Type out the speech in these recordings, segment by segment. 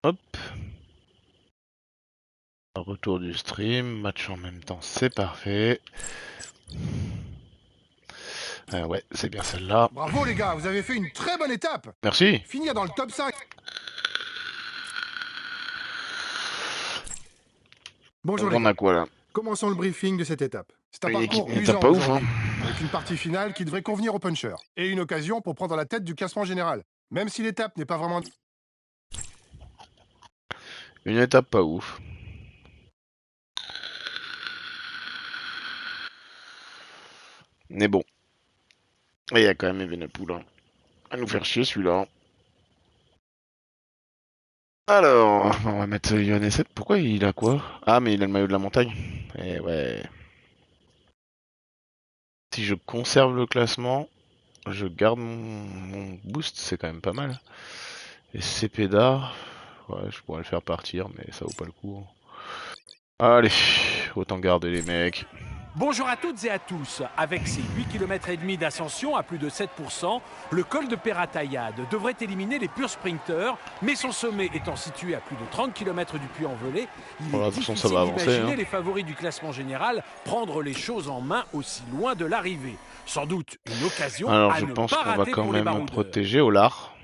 Hop. Retour du stream, match en même temps, c'est parfait. Ouais, c'est bien celle-là. Bravo les gars, vous avez fait une très bonne étape. Merci. Finir dans le top 5. Bonjour les On a gars. quoi là? Commençons le briefing de cette étape. C'est un parcours T'as usant pas ouf, hein? aujourd'hui, avec une partie finale qui devrait convenir aux punchers, et une occasion pour prendre la tête du classement général. Même si l'étape n'est pas vraiment... Une étape pas ouf. Mais bon. Et il y a quand même Evenepoel, hein. À nous faire chier celui-là. Alors, on va mettre Yohann 7. Pourquoi il a quoi? Ah, mais il a le maillot de la montagne. Eh ouais. Si je conserve le classement, je garde mon boost, c'est quand même pas mal. Et Cepeda, ouais, je pourrais le faire partir, mais ça vaut pas le coup. Allez, autant garder les mecs. Bonjour à toutes et à tous. Avec ses 8 km et demi d'ascension à plus de 7%, le col de Peratayade devrait éliminer les purs sprinteurs, mais son sommet étant situé à plus de 30 km du Puy-en-Velay, il Bon, là, est de toute façon, ça difficile va avancer, d'imaginer hein. les favoris du classement général prendre les choses en main aussi loin de l'arrivée. Sans doute une occasion Alors, à je ne pense pas qu'on va rater quand pour les même baroudeurs. protéger Olar.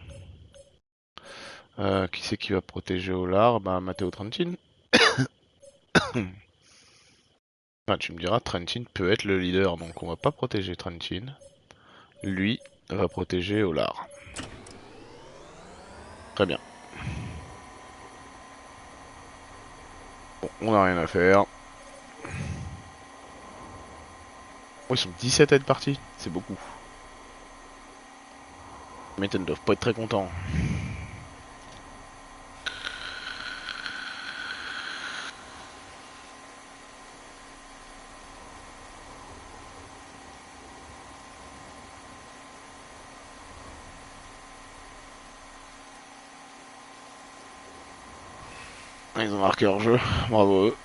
Qui c'est qui va protéger Olar? Bah, Matteo Trentin. Enfin, tu me diras, Trentin peut être le leader, donc on va pas protéger Trentin. Lui va protéger Olar. Très bien. Bon, on a rien à faire. Oh, ils sont 17 à être partis, c'est beaucoup. Mais ils ne doivent pas être très contents. Ils ont marqué leur jeu, bravo eux.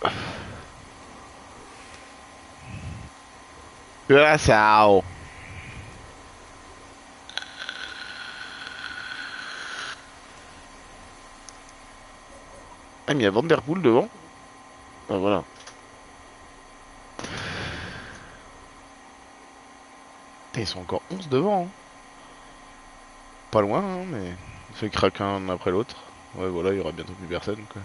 Curaçao. Ah, mais il y a Van Der Poel devant. Ah, voilà. Putain, ils sont encore 11 devant. Hein. Pas loin, hein, mais on fait craquer un après l'autre. Ouais, voilà, il y aura bientôt plus personne, quoi.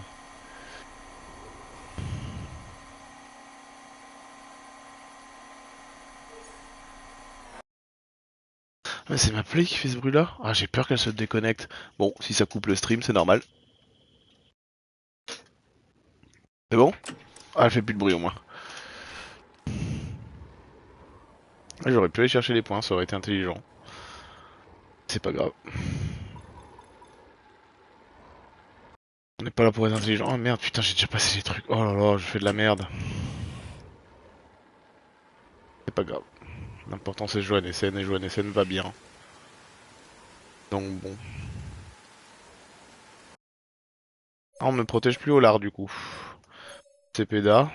Ah, c'est ma play qui fait ce bruit-là. Ah, j'ai peur qu'elle se déconnecte. Bon, si ça coupe le stream, c'est normal. C'est bon? Ah, elle fait plus de bruit au moins. Ah, j'aurais pu aller chercher les points, ça aurait été intelligent. C'est pas grave. On n'est pas là pour être intelligent. Oh merde, putain, j'ai déjà passé les trucs. Oh là là, je fais de la merde. C'est pas grave. L'important c'est Johann SN et Johann SN va bien. Donc bon. Ah, on ne protège plus au lard du coup. Cepeda.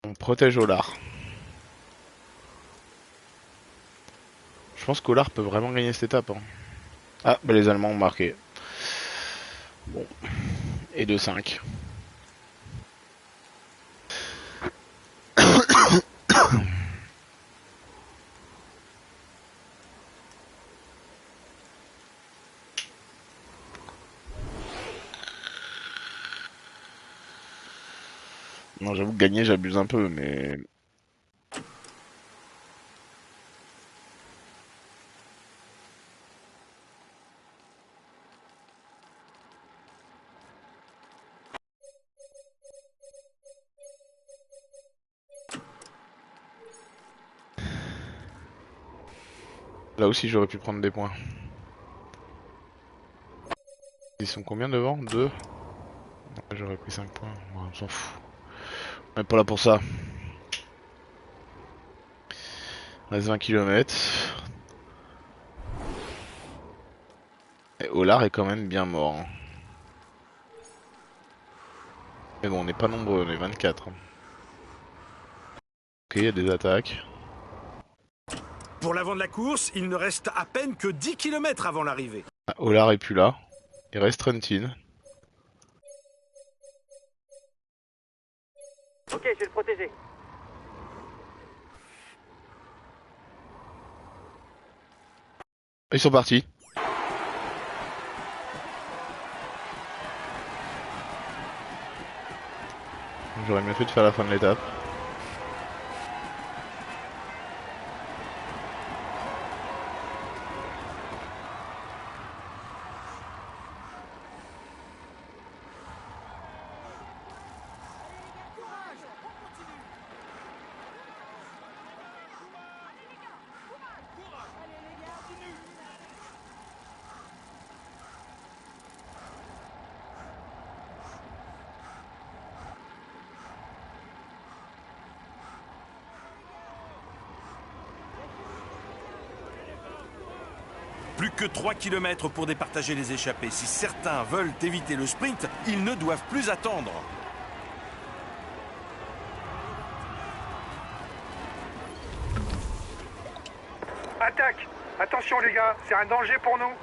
On protège au lard. Je pense qu'Olar peut vraiment gagner cette étape. Hein. Ah, bah les Allemands ont marqué. Bon. Et 2-5. Non, j'avoue que gagner, j'abuse un peu, mais... Là aussi, j'aurais pu prendre des points. Ils sont combien devant? 2. J'aurais pris 5 points. Ouais, on s'en fout. On est pas là pour ça. Il reste 20 km. Et Olar est quand même bien mort. Hein. Mais bon, on n'est pas nombreux, on est 24. Hein. Ok, il y a des attaques. Pour l'avant de la course, il ne reste à peine que 10 km avant l'arrivée. Ah, Olar est plus là. Il reste Trentin. Ok, je vais le protéger. Ils sont partis. J'aurais mieux fait de faire la fin de l'étape. Plus que 3 km pour départager les échappés. Si certains veulent éviter le sprint, ils ne doivent plus attendre. Attaque! Attention les gars, c'est un danger pour nous.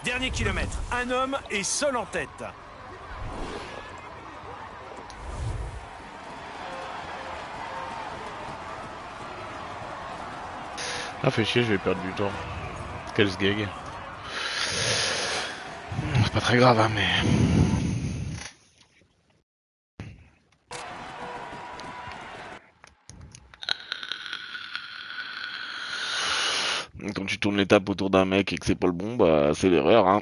Dernier kilomètre, un homme est seul en tête. Ah, fait chier, je vais perdre du temps. Quel sgeg. C'est pas très grave, hein, mais. Quand tu tournes l'étape autour d'un mec et que c'est pas le bon, bah c'est l'erreur, hein.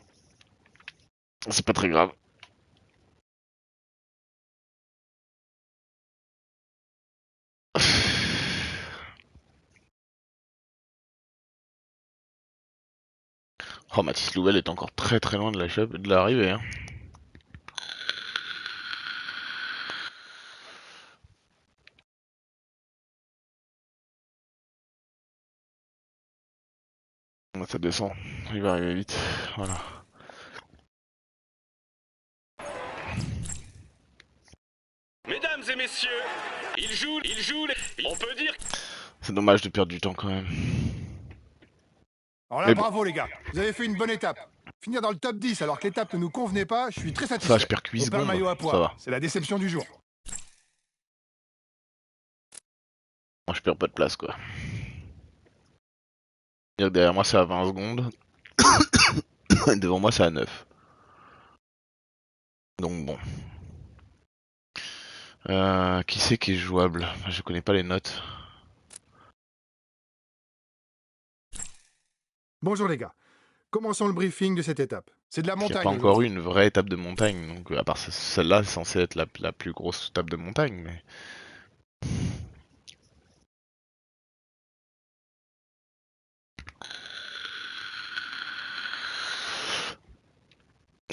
C'est pas très grave. Oh, Mathis Louvel est encore très très loin de l'arrivée, hein. Ça descend, il va arriver vite, voilà. Mesdames et messieurs, il joue, on peut dire... C'est dommage de perdre du temps quand même. Alors là, Mais bravo les gars, vous avez fait une bonne étape. Finir dans le top 10 alors que l'étape ne nous convenait pas, je suis très satisfait. Ça, je perds 8 On perd le secondes, maillot à ça poids, va. c'est la déception du jour. Moi, je perds pas de place, quoi. Dire que derrière moi, c'est à 20 secondes. Et devant moi, c'est à 9. Donc bon. Qui c'est qui est jouable? Je connais pas les notes. Bonjour les gars, commençons le briefing de cette étape. C'est de la Il n'y a montagne pas encore eu aujourd'hui. une vraie étape de montagne. Donc, à part celle-là, c'est censé être la plus grosse étape de montagne. Mais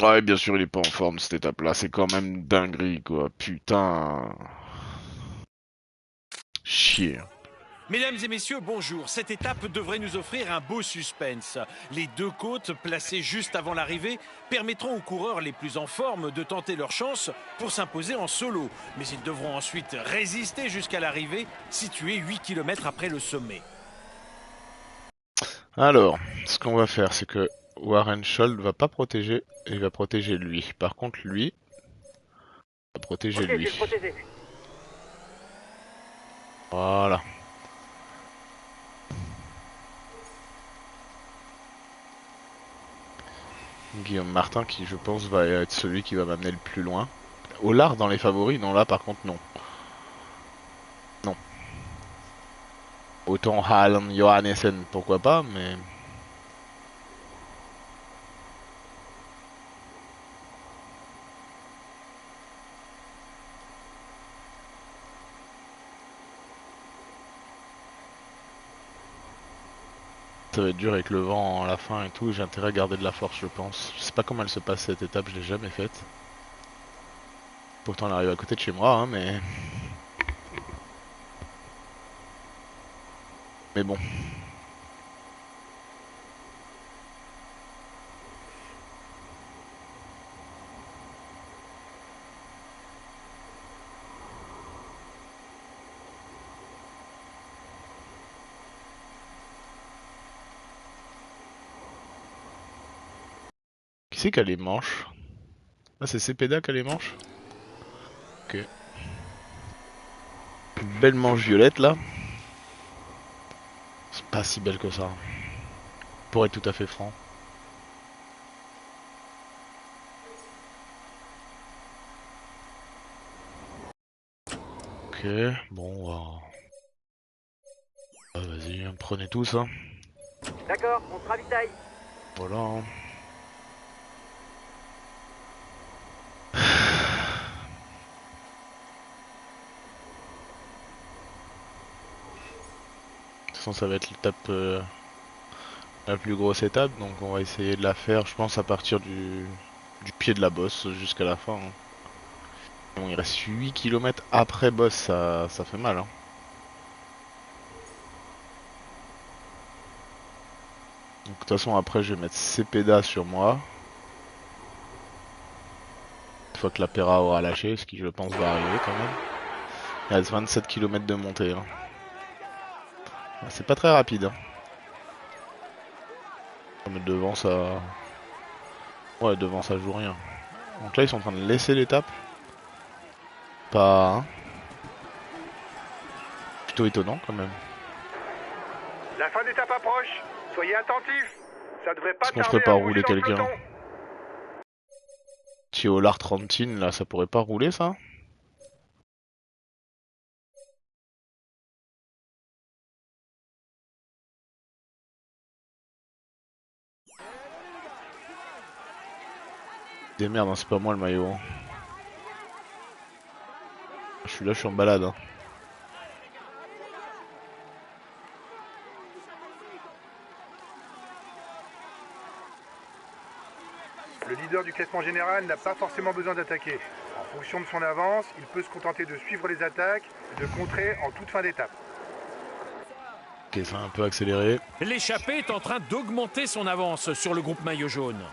ouais, bien sûr, il est pas en forme cette étape-là. C'est quand même dinguerie, quoi. Putain. Chier. Mesdames et messieurs, bonjour. Cette étape devrait nous offrir un beau suspense. Les deux côtes, placées juste avant l'arrivée, permettront aux coureurs les plus en forme de tenter leur chance pour s'imposer en solo. Mais ils devront ensuite résister jusqu'à l'arrivée, située 8 km après le sommet. Alors, ce qu'on va faire, c'est que Warren Scholl va pas protéger, il va protéger lui. Par contre, lui va protéger Ok, je vais lui. le protéger. Voilà. Guillaume Martin qui, je pense, va être celui qui va m'amener le plus loin. Ollard dans les favoris, non, là par contre, non. Non. Autant Haaland, Johannessen, pourquoi pas, mais... Ça va être dur avec le vent à la fin et tout, j'ai intérêt à garder de la force, je pense. Je sais pas comment elle se passe cette étape, je l'ai jamais faite. Pourtant elle arrive à côté de chez moi, hein, mais... Mais bon. c'est qui a les manches? Ah, c'est Cepeda qui a les manches? Ok. Une belle manche violette là. C'est pas si belle que ça. Pour être tout à fait franc. Ok, bon, vas-y, prenez tous, hein. D'accord, on se ravitaille. Voilà. Hein. De toute façon, ça va être l'étape, la plus grosse étape, donc on va essayer de la faire, je pense, à partir du pied de la bosse jusqu'à la fin. Hein. Bon, il reste 8 km après boss, ça fait mal. Hein. Donc, de toute façon, après, je vais mettre Cepeda sur moi. Une fois que la Pera aura lâché, ce qui, je pense, va arriver quand même. Il reste 27 km de montée. Hein. C'est pas très rapide. Hein. Mais devant, ça... Ouais, devant, ça joue rien. Donc là, ils sont en train de laisser l'étape. Pas... Hein. Plutôt étonnant, quand même. La fin d'étape approche. Soyez attentifs. Ça devrait pas Est-ce qu'on tarder ferait pas à rouler rouler dans le quelqu'un? peloton. Thiolar Trentine, là, ça pourrait pas rouler, ça? Des merdes, hein, c'est pas moi le maillot. Hein. Je suis là, je suis en balade. Hein. Le leader du classement général n'a pas forcément besoin d'attaquer. En fonction de son avance, il peut se contenter de suivre les attaques et de contrer en toute fin d'étape. Ok, ça a un peu accéléré. L'échappée est en train d'augmenter son avance sur le groupe maillot jaune.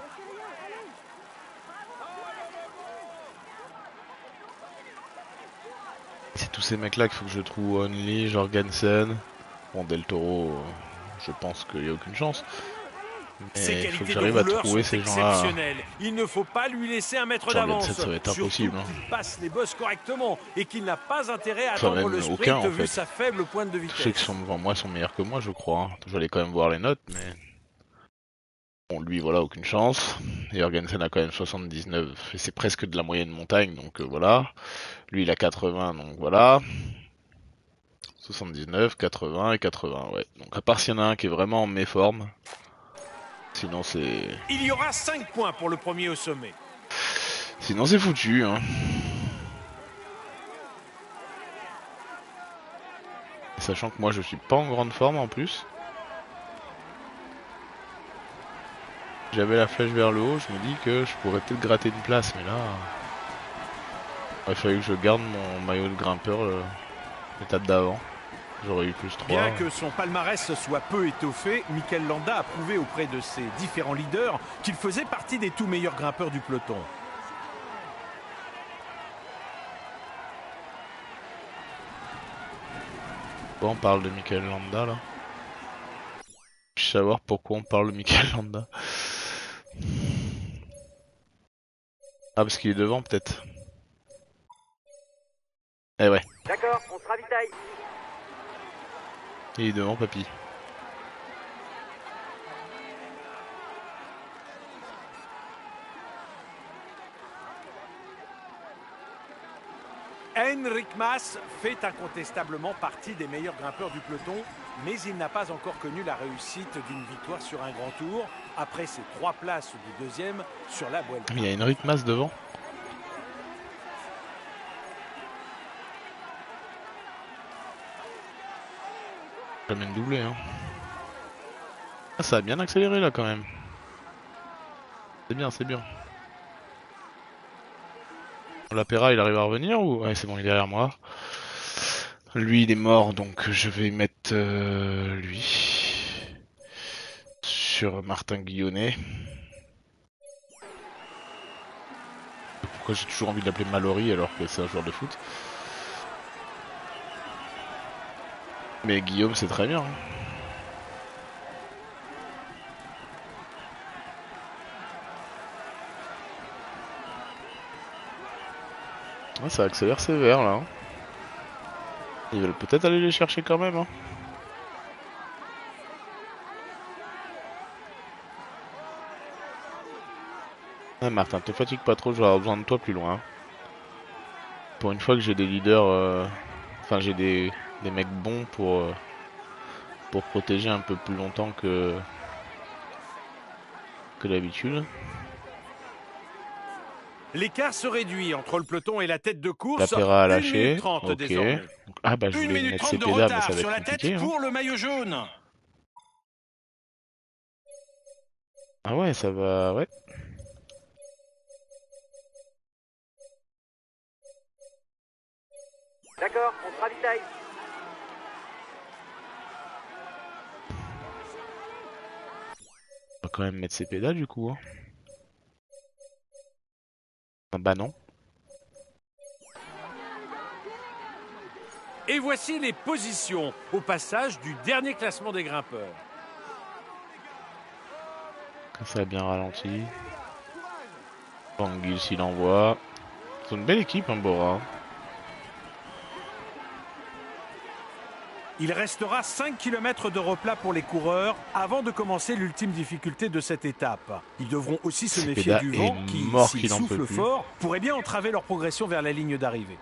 C'est tous ces mecs là qu'il faut que je trouve. Only, Jorgensen. Bon, Del Toro, je pense qu'il n'y a aucune chance. Ses Mais il faut que qualités de j'arrive à rouleur trouver sont ces gens-là. exceptionnelles. Il ne faut pas lui laisser un mètre Jorgensen, d'avance. ça va être Surtout impossible. Hein. qu'il passe les bosses correctement et qu'il n'a pas intérêt à Enfin, attendre même le sprint aucun, en vu fait. sa faible pointe de Tous ceux qui vitesse. sont devant moi sont meilleurs que moi, je crois. Hein. Je vais aller quand même voir les notes, mais... Bon, lui, voilà, aucune chance. Et Jorgensen a quand même 79, et c'est presque de la moyenne montagne, donc voilà. Lui, il a 80, donc voilà. 79, 80 et 80, ouais. Donc à part s'il y en a un qui est vraiment en méforme, sinon c'est... Il y aura 5 points pour le premier au sommet. Sinon c'est foutu, hein. Sachant que moi je suis pas en grande forme en plus. J'avais la flèche vers le haut, je me dis que je pourrais peut-être gratter une place, mais là... Il fallait que je garde mon maillot de grimpeur l'étape d'avant. J'aurais eu plus 3. Bien que son palmarès soit peu étoffé, Mikel Landa a prouvé auprès de ses différents leaders qu'il faisait partie des tout meilleurs grimpeurs du peloton. Pourquoi on parle de Mikel Landa là? Je veux savoir pourquoi on parle de Mikel Landa. Ah, parce qu'il est devant peut-être. Eh ouais, D'accord, on se ravitaille. il est devant papy. Enric Mas fait incontestablement partie des meilleurs grimpeurs du peloton, mais il n'a pas encore connu la réussite d'une victoire sur un grand tour, après ses 3 places du deuxième sur la Vuelta. Il y a Enric Mas devant. Jamais une doublée hein. Ah, ça a bien accéléré là quand même. C'est bien, c'est bien. La Pera il arrive à revenir ou... Ouais c'est bon il est derrière moi. Lui il est mort donc je vais mettre lui sur Martin Guillonnet. Pourquoi j'ai toujours envie de l'appeler Mallory alors que c'est un joueur de foot. Mais Guillaume c'est très bien. Hein. Ouais, ça accélère sévère là. Ils veulent peut-être aller les chercher quand même. Hein. Ouais, Martin, te fatigue pas trop, je vais avoir besoin de toi plus loin. Pour une fois que j'ai des leaders, enfin j'ai des mecs bons pour protéger un peu plus longtemps que d'habitude. L'écart se réduit entre le peloton et la tête de La course. Pera a 1 minute lâché. 30 Ok. désormais. Ah bah je 1 voulais minute mettre 30 de Cepeda, mais ça retard va sur être la tête compliqué. Hein. pour le maillot jaune. Ah ouais, ça va. Ouais. D'accord, on se ravitaille. On va quand même mettre Cepeda du coup. Hein. Ah bah non. Et voici les positions au passage du dernier classement des grimpeurs. Ça a bien ralenti. Bangui s'il envoie. C'est une belle équipe, hein, Bora. Il restera 5 km de replat pour les coureurs avant de commencer l'ultime difficulté de cette étape. Ils devront aussi se méfier Cepeda du est vent qui, mort s'il qu'il en peut souffle plus. fort, pourrait bien entraver leur progression vers la ligne d'arrivée.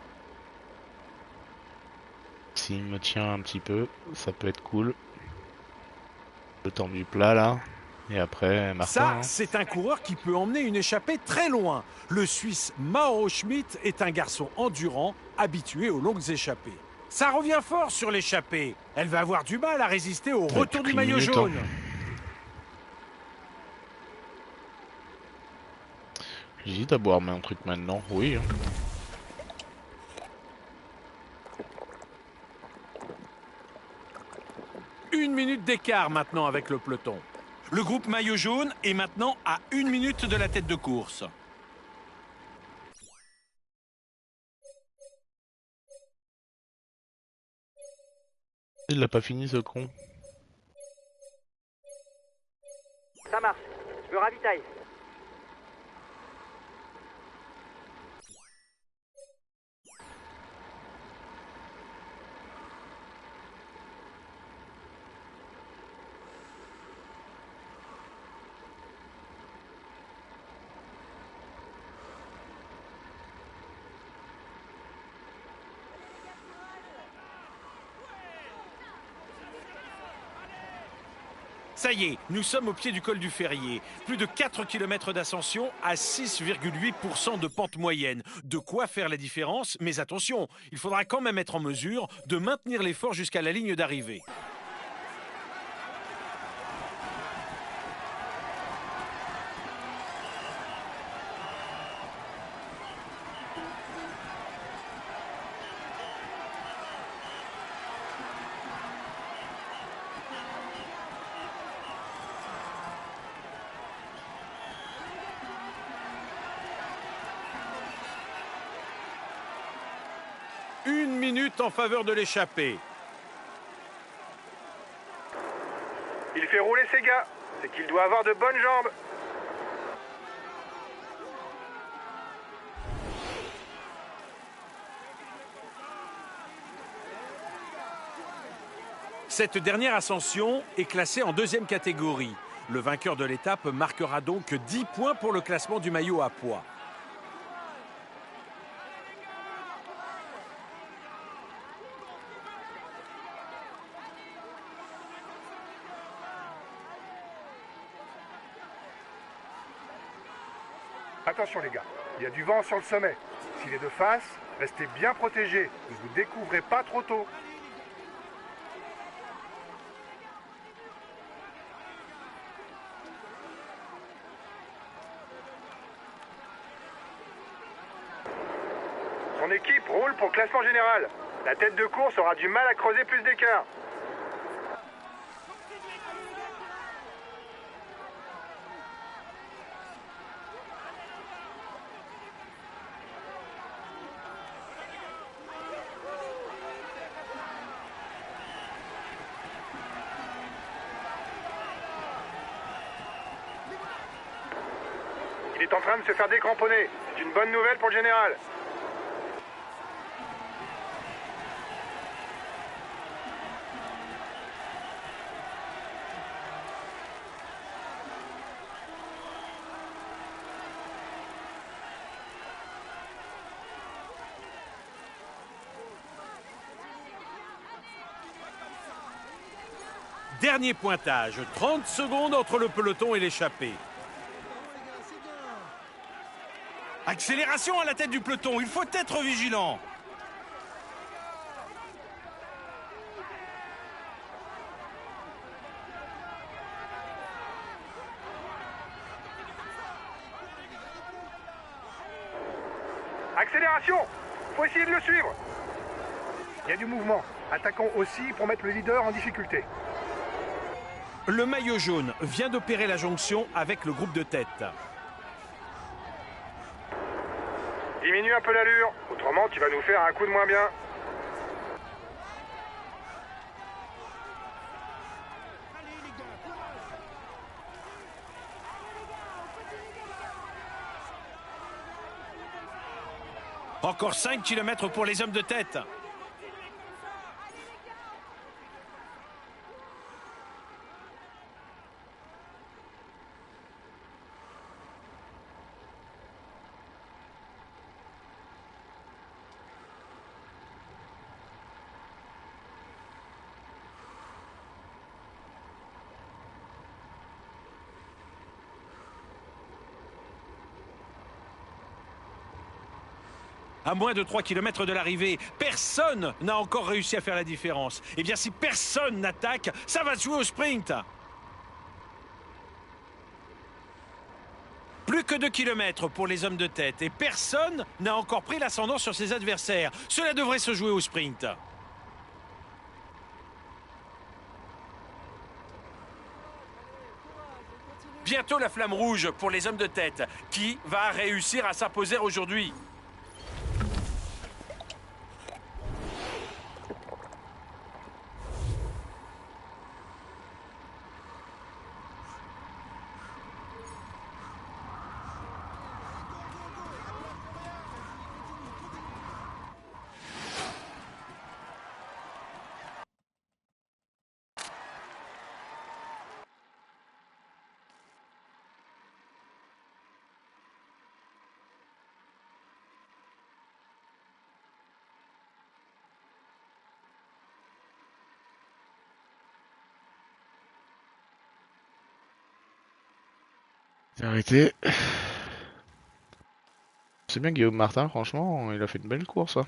S'il me tient un petit peu, ça peut être cool. Le temps du plat là. Et après, Martin. Ça, Hein. c'est un coureur qui peut emmener une échappée très loin. Le Suisse Mauro Schmidt est un garçon endurant, habitué aux longues échappées. Ça revient fort sur l'échappée. Elle va avoir du mal à résister au Ouais, retour plus du qu'une maillot minute, jaune. hein. J'hésite à boire un truc maintenant. Oui. Hein. Une minute d'écart maintenant avec le peloton. Le groupe maillot jaune est maintenant à 1 minute de la tête de course. Il l'a pas fini ce con. Ça marche. Je me ravitaille. Ça y est, nous sommes au pied du col du Ferrier. Plus de 4 km d'ascension à 6,8% de pente moyenne. De quoi faire la différence, mais attention, il faudra quand même être en mesure de maintenir l'effort jusqu'à la ligne d'arrivée. Une minute en faveur de l'échappée. Il fait rouler ses gars. C'est qu'il doit avoir de bonnes jambes. Cette dernière ascension est classée en deuxième catégorie. Le vainqueur de l'étape marquera donc 10 points pour le classement du maillot à pois. Attention les gars, il y a du vent sur le sommet. S'il est de face, restez bien protégés. Ne vous découvrez pas trop tôt. Son équipe roule pour le classement général. La tête de course aura du mal à creuser plus d'écart. Il est en train de se faire décramponner. C'est une bonne nouvelle pour le général. Dernier pointage, 30 secondes entre le peloton et l'échappée. Accélération à la tête du peloton, il faut être vigilant. Accélération! Faut essayer de le suivre. Il y a du mouvement. Attaquons aussi pour mettre le leader en difficulté. Le maillot jaune vient d'opérer la jonction avec le groupe de tête. Diminue un peu l'allure, autrement tu vas nous faire un coup de moins bien. Encore 5 km pour les hommes de tête. À moins de 3 km de l'arrivée, personne n'a encore réussi à faire la différence. Eh bien, si personne n'attaque, ça va se jouer au sprint. Plus que 2 km pour les hommes de tête et personne n'a encore pris l'ascendant sur ses adversaires. Cela devrait se jouer au sprint. Bientôt la flamme rouge pour les hommes de tête. Qui va réussir à s'imposer aujourd'hui ? Arrêtez. C'est bien Guillaume Martin, franchement, il a fait une belle course. Hein.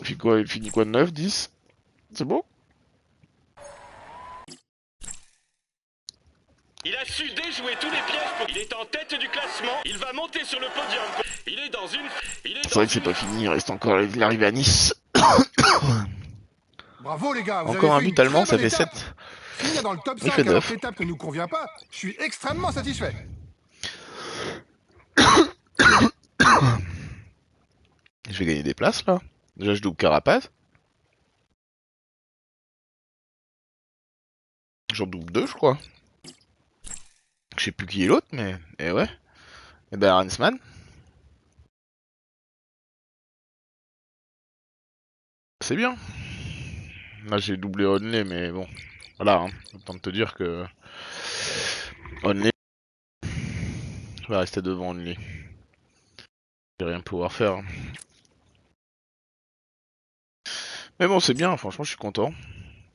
Il finit quoi, 9, 10? C'est bon? Il a su déjouer tous les pièges. Il est en tête du classement. Il va monter sur le podium. Il est dans une... C'est vrai que c'est pas fini, il reste encore l'arrivée à Nice. Bravo les gars, vous encore avez un fait but une allemand, très ça bonne fait étape. 7. Finir dans le top Il 5 fait alors 9. que l'étape ne nous convient pas, je suis extrêmement satisfait. Je vais gagner des places là. Déjà je double Carapace. J'en double 2 je crois. Je sais plus qui est l'autre mais... Eh ouais. Et ben Arensman. C'est bien. Là j'ai doublé Onley mais bon. Voilà, hein. Autant de te dire que... Onley va rester devant Onley. Je vais rien pouvoir faire. Hein. Mais bon c'est bien, franchement je suis content.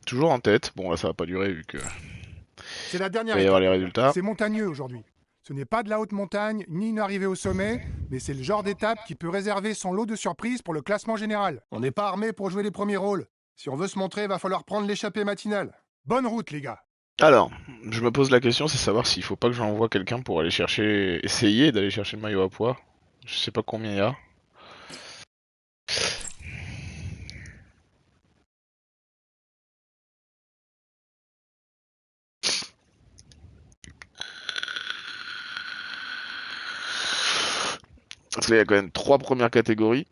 Toujours en tête. Bon là ça va pas durer vu que... C'est la dernière Il va y avoir étape. les résultats. C'est montagneux aujourd'hui. Ce n'est pas de la haute montagne, ni une arrivée au sommet, mais c'est le genre d'étape qui peut réserver son lot de surprises pour le classement général. On n'est pas armé pour jouer les premiers rôles. Si on veut se montrer, va falloir prendre l'échappée matinale. Bonne route les gars. Alors, je me pose la question, c'est savoir s'il faut pas que j'envoie quelqu'un pour aller chercher... Essayer d'aller chercher le maillot à poids. Je sais pas combien il y a. Parce qu'il y a quand même 3 premières catégories.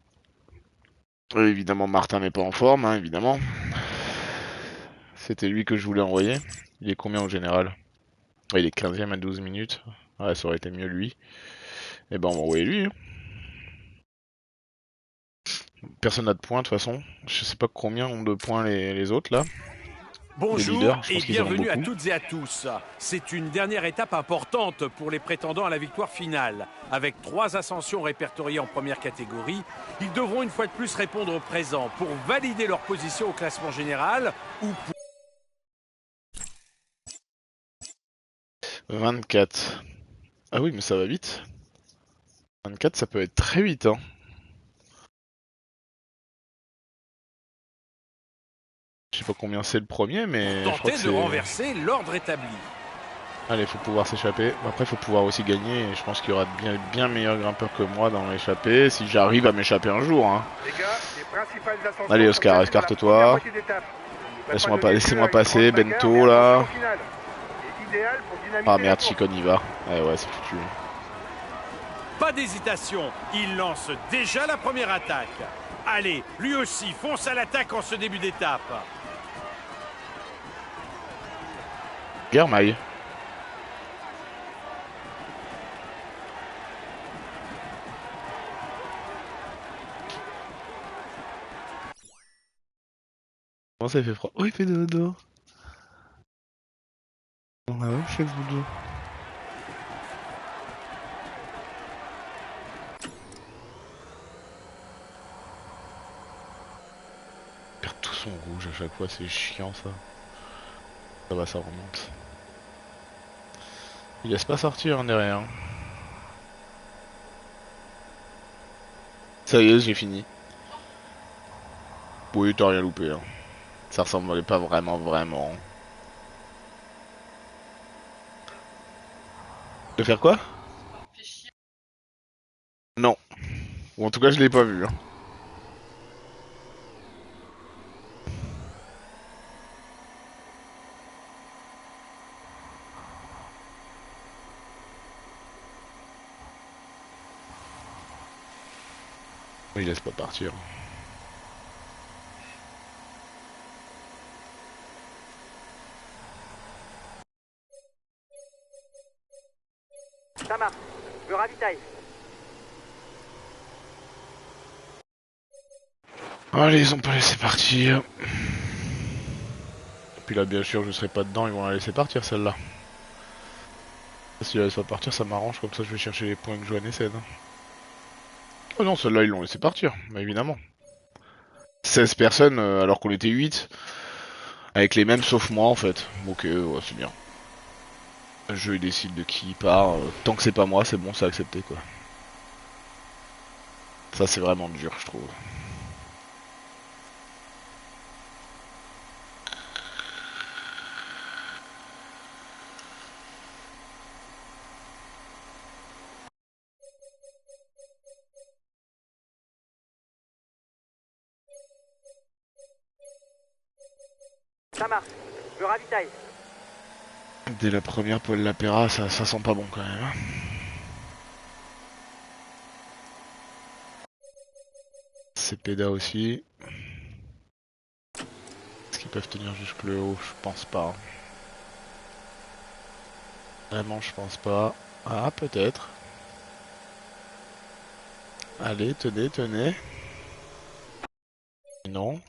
Évidemment, Martin n'est pas en forme, hein, évidemment. C'était lui que je voulais envoyer. Il est combien au général? Il est 15ème à 12 minutes. Ouais, ça aurait été mieux lui. Et ben on va envoyer lui. Hein. Personne n'a de points de toute façon. Je sais pas combien ont de points les autres là. Bonjour leaders, je et pense qu'ils en ont bienvenue à beaucoup. toutes et à tous. C'est une dernière étape importante pour les prétendants à la victoire finale. Avec 3 ascensions répertoriées en première catégorie, ils devront une fois de plus répondre au présent pour valider leur position au classement général ou pour... 24. Ah oui, mais ça va vite. 24, ça peut être très vite, hein. Je sais pas combien c'est le premier, mais je crois tenter que de c'est... renverser l'ordre établi. Allez, faut pouvoir s'échapper. Après, faut pouvoir aussi gagner. Et je pense qu'il y aura bien meilleurs grimpeurs que moi dans l'échappée. Si j'arrive à m'échapper un jour, hein. Les gars, les principales ascensions Allez, sont Oscar, prévues dans la écarte-toi. première moitié d'étape. On va pas donner Laissez-moi lieu à une passer, grande bagarre, Bento, mais là. attention au final. C'est idéal pour dynamiter Ah la merde, course. Chicon y va. Ouais, c'est foutu. Pas d'hésitation, il lance déjà la première attaque. Allez, lui aussi fonce à l'attaque en ce début d'étape. Guermail. Comment ça il fait froid? Oh, il fait dodo. On a même fait dodo. Il perd tout son rouge à chaque fois, c'est chiant ça. Ça va, ça remonte. Il laisse pas sortir derrière. Ça y est, j'ai fini. Oui, t'as rien loupé. Hein. Ça ressemblait pas vraiment. De faire quoi? Non. Ou en tout cas, je l'ai pas vu. Hein. Il laisse pas partir. Ça marche. Je ravitaille. Allez, ils ont pas laissé partir. Puis là, bien sûr, je serai pas dedans, ils vont la laisser partir celle-là. Si elle laisse pas partir, ça m'arrange, comme ça je vais chercher les points que Joanne essaie. Oh non, celle-là, ils l'ont laissé partir, bah évidemment. 16 personnes alors qu'on était 8. Avec les mêmes sauf moi en fait. Ok, ouais, c'est bien. Le jeu décide de qui part. Tant que c'est pas moi, c'est bon, c'est accepté quoi. Ça c'est vraiment dur, je trouve. Ça marche. Je ravitaille. Dès la première Paul Lapera, ça sent pas bon quand même. Hein. Cepeda aussi. Est-ce qu'ils peuvent tenir jusque le haut? Je pense pas. Vraiment, je pense pas. Ah, peut-être. Allez, tenez. Non.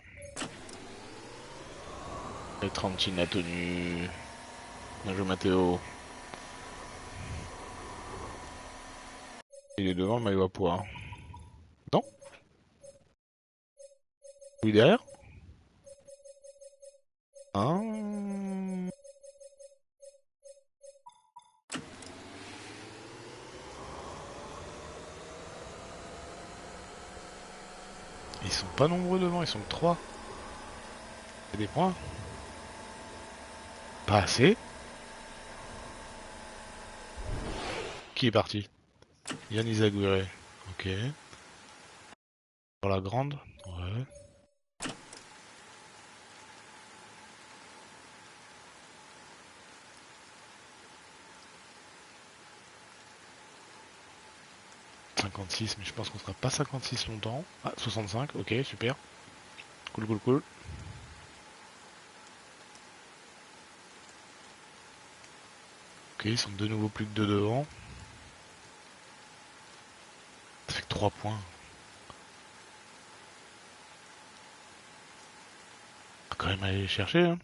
Et Trentine a tenu. Bien joué Matteo. Il est devant le maillot à poids. Non? Oui derrière? Hein? Ils sont pas nombreux devant, ils sont que 3. Il y a des points? Pas assez? Qui est parti? Yann Izaguirre. Ok. Sur la grande? Ouais. « 56, mais je pense qu'on sera pas 56 longtemps. Ah, 65, ok, super. Cool. Ok, ils sont de nouveau plus que 2 devant. Ça fait que 3 points. On va quand même aller les chercher, hein.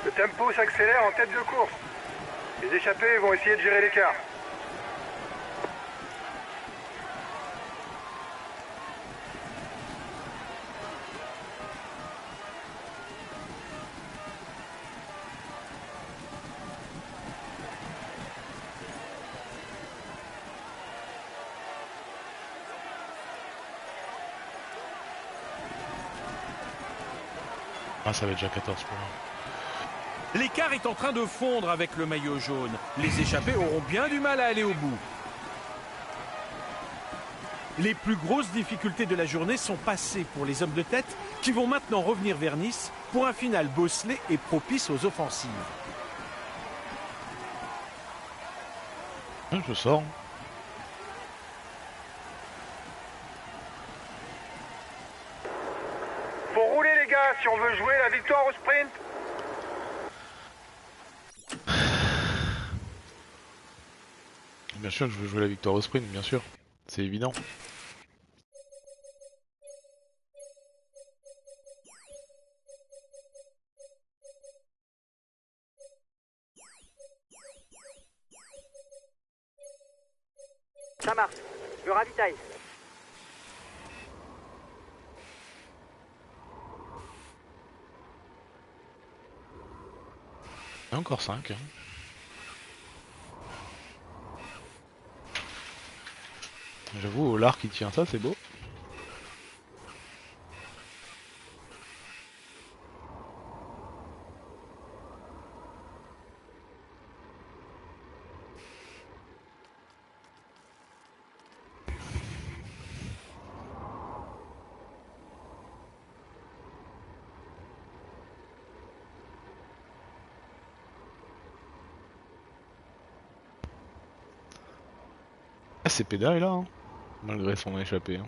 Le tempo s'accélère en tête de course. Les échappés vont essayer de gérer l'écart. Ah, ça va être déjà 14 points. L'écart est en train de fondre avec le maillot jaune. Les échappés auront bien du mal à aller au bout. Les plus grosses difficultés de la journée sont passées pour les hommes de tête qui vont maintenant revenir vers Nice pour un final bosselé et propice aux offensives. Ah, je sors. Faut rouler les gars si on veut jouer la victoire au sprint. Bien sûr que je veux jouer la victoire au sprint, bien sûr. C'est évident. Ça marche. Je ravitaille. Encore 5. Hein. J'avoue, l'arc qui tient ça, c'est beau. Ah, Cepeda est là, hein, malgré son échappée. Hein.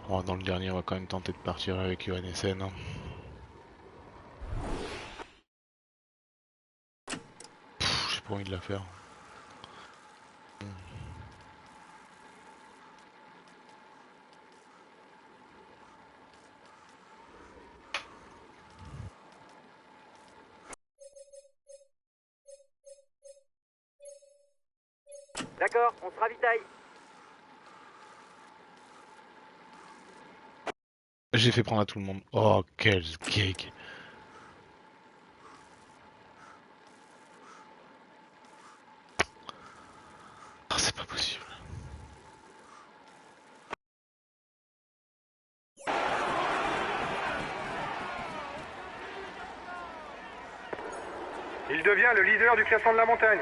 Oh, dans le dernier, on va quand même tenter de partir avec Johannessen. Hein. J'ai pas envie de la faire. D'accord, on se ravitaille. J'ai fait prendre à tout le monde. Oh, quel cake. Oh, c'est pas possible. Il devient le leader du classement de la montagne.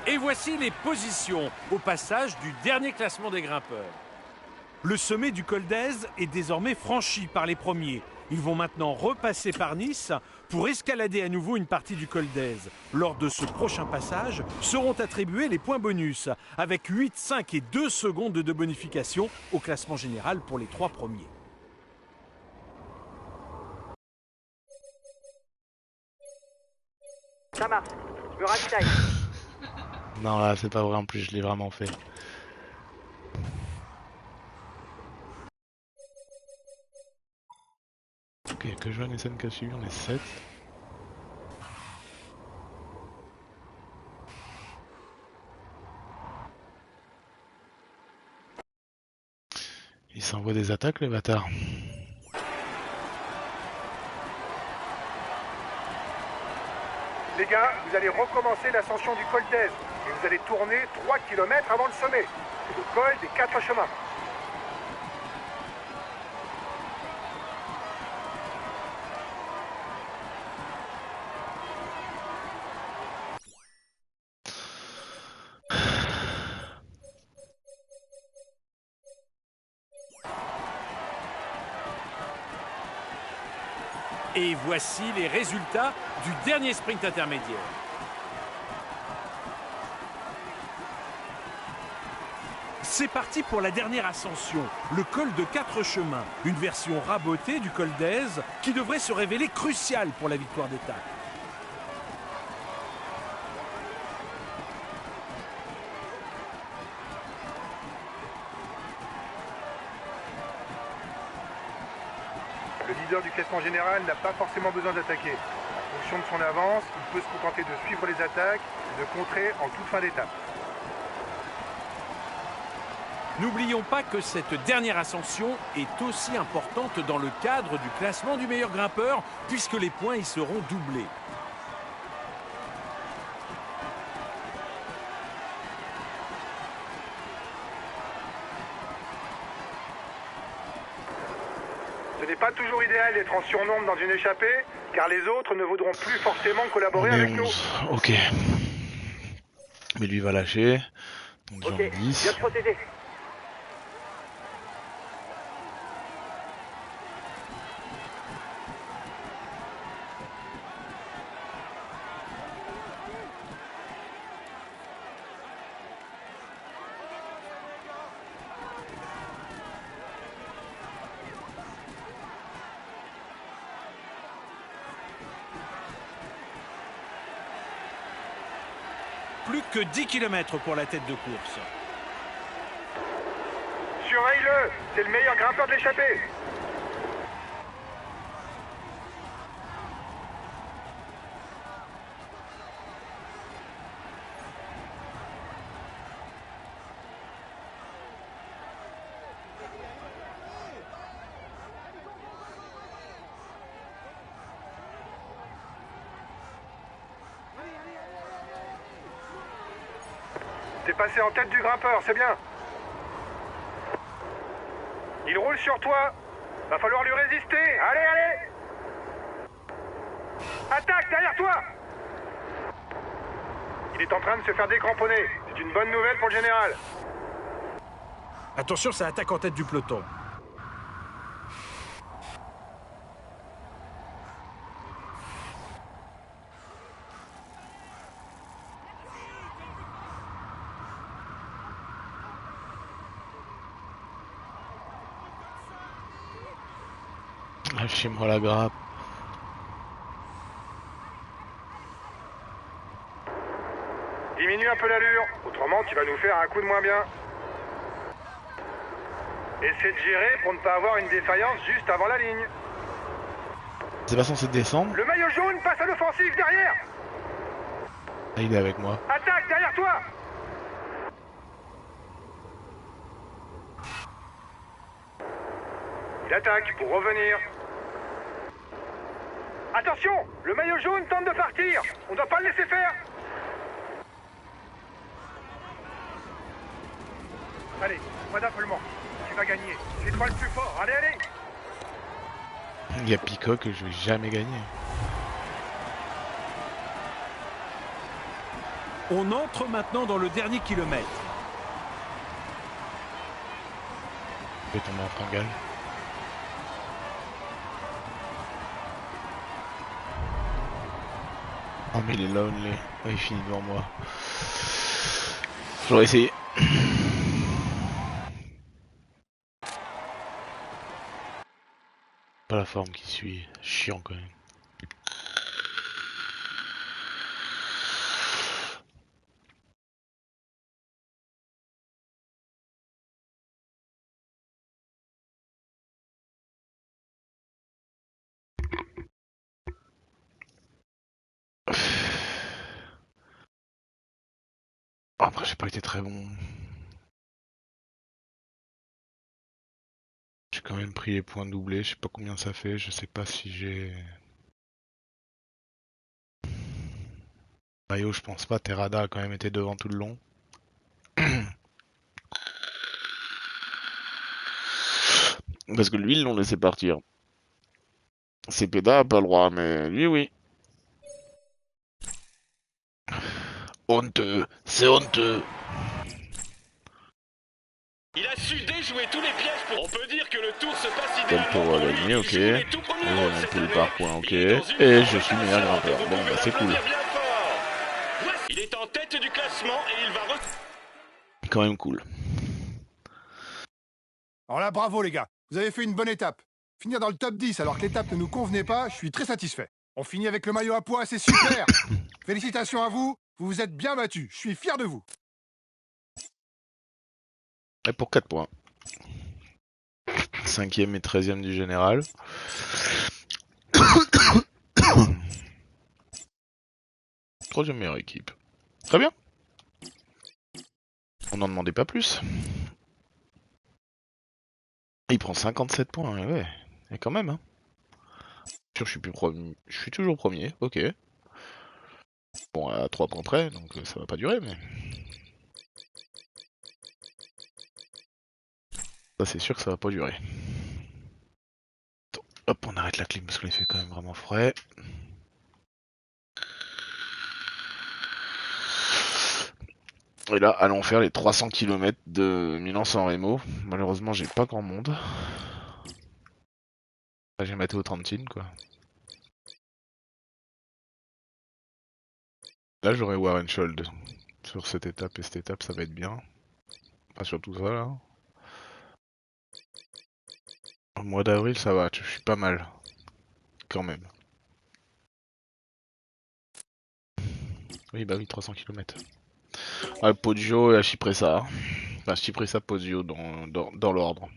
Et voici les positions au passage du dernier classement des grimpeurs. Le sommet du col d'Èze est désormais franchi par les premiers. Ils vont maintenant repasser par Nice pour escalader à nouveau une partie du col d'Èze. Lors de ce prochain passage, seront attribués les points bonus, avec 8, 5 et 2 secondes de bonification au classement général pour les 3 premiers. Ça marche. Je ravitaille. Non, là, c'est pas vrai, en plus, je l'ai vraiment fait. Ok, y'a que Johannessen qui a suivi, on est 7. Ils s'envoient des attaques, les bâtards. Les gars, vous allez recommencer l'ascension du col d'Èze et vous allez tourner 3 km avant le sommet. C'est le col des 4 chemins. Et voici les résultats du dernier sprint intermédiaire. C'est parti pour la dernière ascension, le col de 4 chemins, une version rabotée du col d'Èze qui devrait se révéler cruciale pour la victoire d'étape. leader du classement général n'a pas forcément besoin d'attaquer. En fonction de son avance, il peut se contenter de suivre les attaques et de contrer en toute fin d'étape. N'oublions pas que cette dernière ascension est aussi importante dans le cadre du classement du meilleur grimpeur, puisque les points y seront doublés. Ce n'est pas toujours idéal d'être en surnombre dans une échappée, car les autres ne voudront plus forcément collaborer avec nous. Ok. Mais lui va lâcher. Donc Ok, j'en ai 10. bien procédé. Plus que 10 km pour la tête de course. Surveille-le, c'est le meilleur grimpeur de l'échappée. T'es passé en tête du grimpeur, c'est bien. Il roule sur toi. Va falloir lui résister. Allez, allez. Attaque derrière toi. Il est en train de se faire décramponner. C'est une bonne nouvelle pour le général. Attention, ça attaque en tête du peloton. Lâchez-moi la grappe. Diminue un peu l'allure. Autrement, tu vas nous faire un coup de moins bien. Essaie de gérer pour ne pas avoir une défaillance juste avant la ligne. C'est pas censé descendre. Le maillot jaune passe à l'offensive derrière. Ah, il est avec moi. Attaque derrière toi. Il attaque pour revenir. Attention, le maillot jaune tente de partir. On doit pas le laisser faire. Allez, pas d'affolement. Tu vas gagner. C'est toi le plus fort. Allez, allez. Il y a Peacock que je vais jamais gagner. On entre maintenant dans le dernier kilomètre. Je vais tomber en fringale. Oh mais il est lonely. Oh, il finit devant moi. J'aurais essayé. Pas la forme qui suit. Chiant quand même. Après j'ai pas été très bon. J'ai quand même pris les points doublés, je sais pas combien ça fait, je sais pas si j'ai... Maillot je pense pas, Terrada a quand même été devant tout le long. Parce que lui ils l'ont laissé partir. Cepeda a pas le droit, mais lui oui. Honteux, c'est honteux. Il a su déjouer tous les pièges pour... On peut dire que le tour se passe Comme idéalement pour pour lui. gagner, ok. Il joue les tout premiers J'ai rôles monté cette le année. parcours, ok. Il est dans une Et je phase suis meilleur ascendante et grimpeur. vous Bon pouvez bah c'est cool. l'applaudir bien fort. Voici. Il est en tête du classement et il va... Quand même cool. Alors là, bravo les gars. Vous avez fait une bonne étape. Finir dans le top 10 alors que l'étape ne nous convenait pas, je suis très satisfait. On finit avec le maillot à pois, c'est super. Félicitations à vous, vous vous êtes bien battus. Je suis fier de vous. Et pour 4 points. 5e et 13e du général. Troisième meilleure équipe. Très bien. On n'en demandait pas plus. Il prend 57 points, ouais. Et quand même, hein. Je suis plus premier. Je suis toujours premier, ok. Bon, à 3 points près, donc ça va pas durer, mais... Ça, c'est sûr que ça va pas durer. Attends, hop, on arrête la clim parce qu'il fait quand même vraiment frais. Et là, allons faire les 300 km de Milan-San Remo. Malheureusement, j'ai pas grand monde. Là, j'ai Matteo Trentin, quoi. Là, j'aurai Warren Schold sur cette étape, et cette étape, ça va être bien. Enfin, sur tout ça, là. Au mois d'avril, ça va, je suis pas mal. Quand même. Oui, bah oui, 300 km. Ah, Poggio et à Cipressa. Enfin, Cipressa, Poggio dans l'ordre.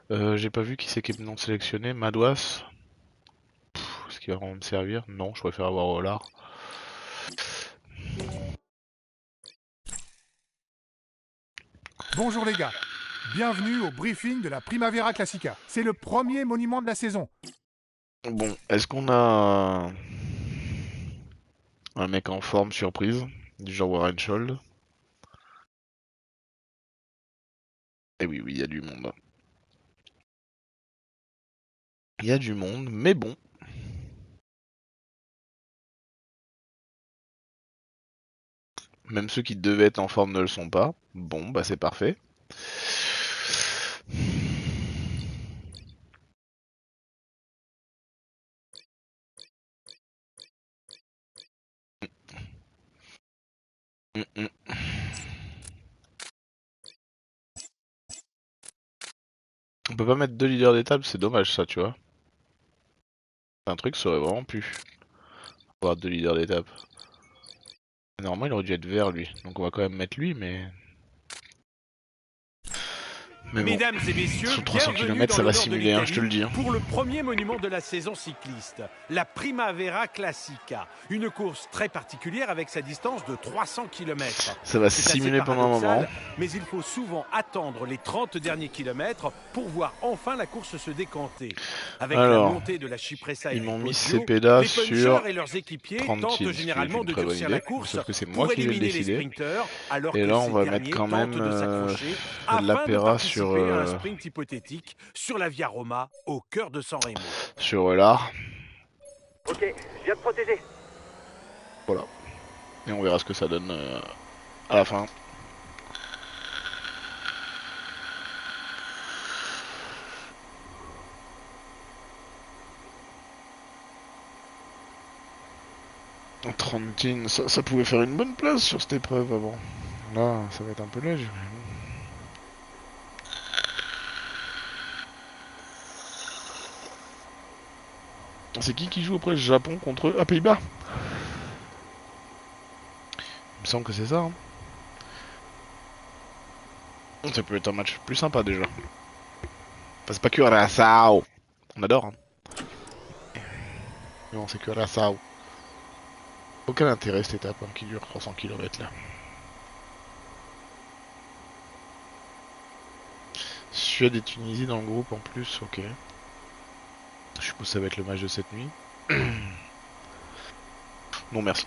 J'ai pas vu qui c'est qui est non sélectionné. Madouas. Est-ce qu'il va vraiment me servir? Non, je préfère avoir Olar. Bonjour les gars, bienvenue au briefing de la Primavera Classica. C'est le premier monument de la saison. Bon, est-ce qu'on a un mec en forme surprise du genre Warren Schold? Eh oui, oui, il y a du monde. Il y a du monde, mais bon. Même ceux qui devaient être en forme ne le sont pas. Bon, bah c'est parfait. On peut pas mettre 2 leaders d'étape, c'est dommage ça, tu vois. C'est un truc, ça aurait vraiment pu avoir 2 leaders d'étape. Normalement, il aurait dû être vert lui, donc on va quand même mettre lui, mais. Mais bon, Mesdames et messieurs, sur 300 bienvenue km, dans ça le va nord de simuler, hein, je te le l'Italie dis. Hein. pour le premier monument de la saison cycliste, la Primavera Classica. Une course très particulière avec sa distance de 300 km. Ça va C'est simuler assez pendant un moment. mais il faut souvent attendre les 30 derniers kilomètres pour voir enfin la course se décanter. Avec Alors, la montée de la Cipressa et ils du m'ont mis Poggio, Cepeda les punchers sur et leurs équipiers 30 tentent kills, ce qui est généralement une de très bonne durcir idée, la course sauf que c'est moi pour qui vais le éliminer les décider. sprinteurs, alors Et que là, on ces va derniers mettre quand tentent même de s'accrocher de afin de l'Apéra participer à un sprint hypothétique sur la Via Roma au cœur de San Remo. sur l'art. Ok, je viens de protéger. Voilà. Et on verra ce que ça donne à la fin. Trentin, ça pouvait faire une bonne place sur cette épreuve avant. Là, ça va être un peu léger. C'est qui joue après le Japon contre eux? Ah, Pays-Bas. Il me semble que c'est ça. Hein. Ça peut être un match plus sympa déjà. Enfin, c'est pas Curaçao. On adore. Hein. Mais bon, c'est Curaçao. Aucun intérêt cette étape hein, qui dure 300 km là. Suède et Tunisie dans le groupe en plus, ok. Je suppose que ça va être le match de cette nuit. Non merci.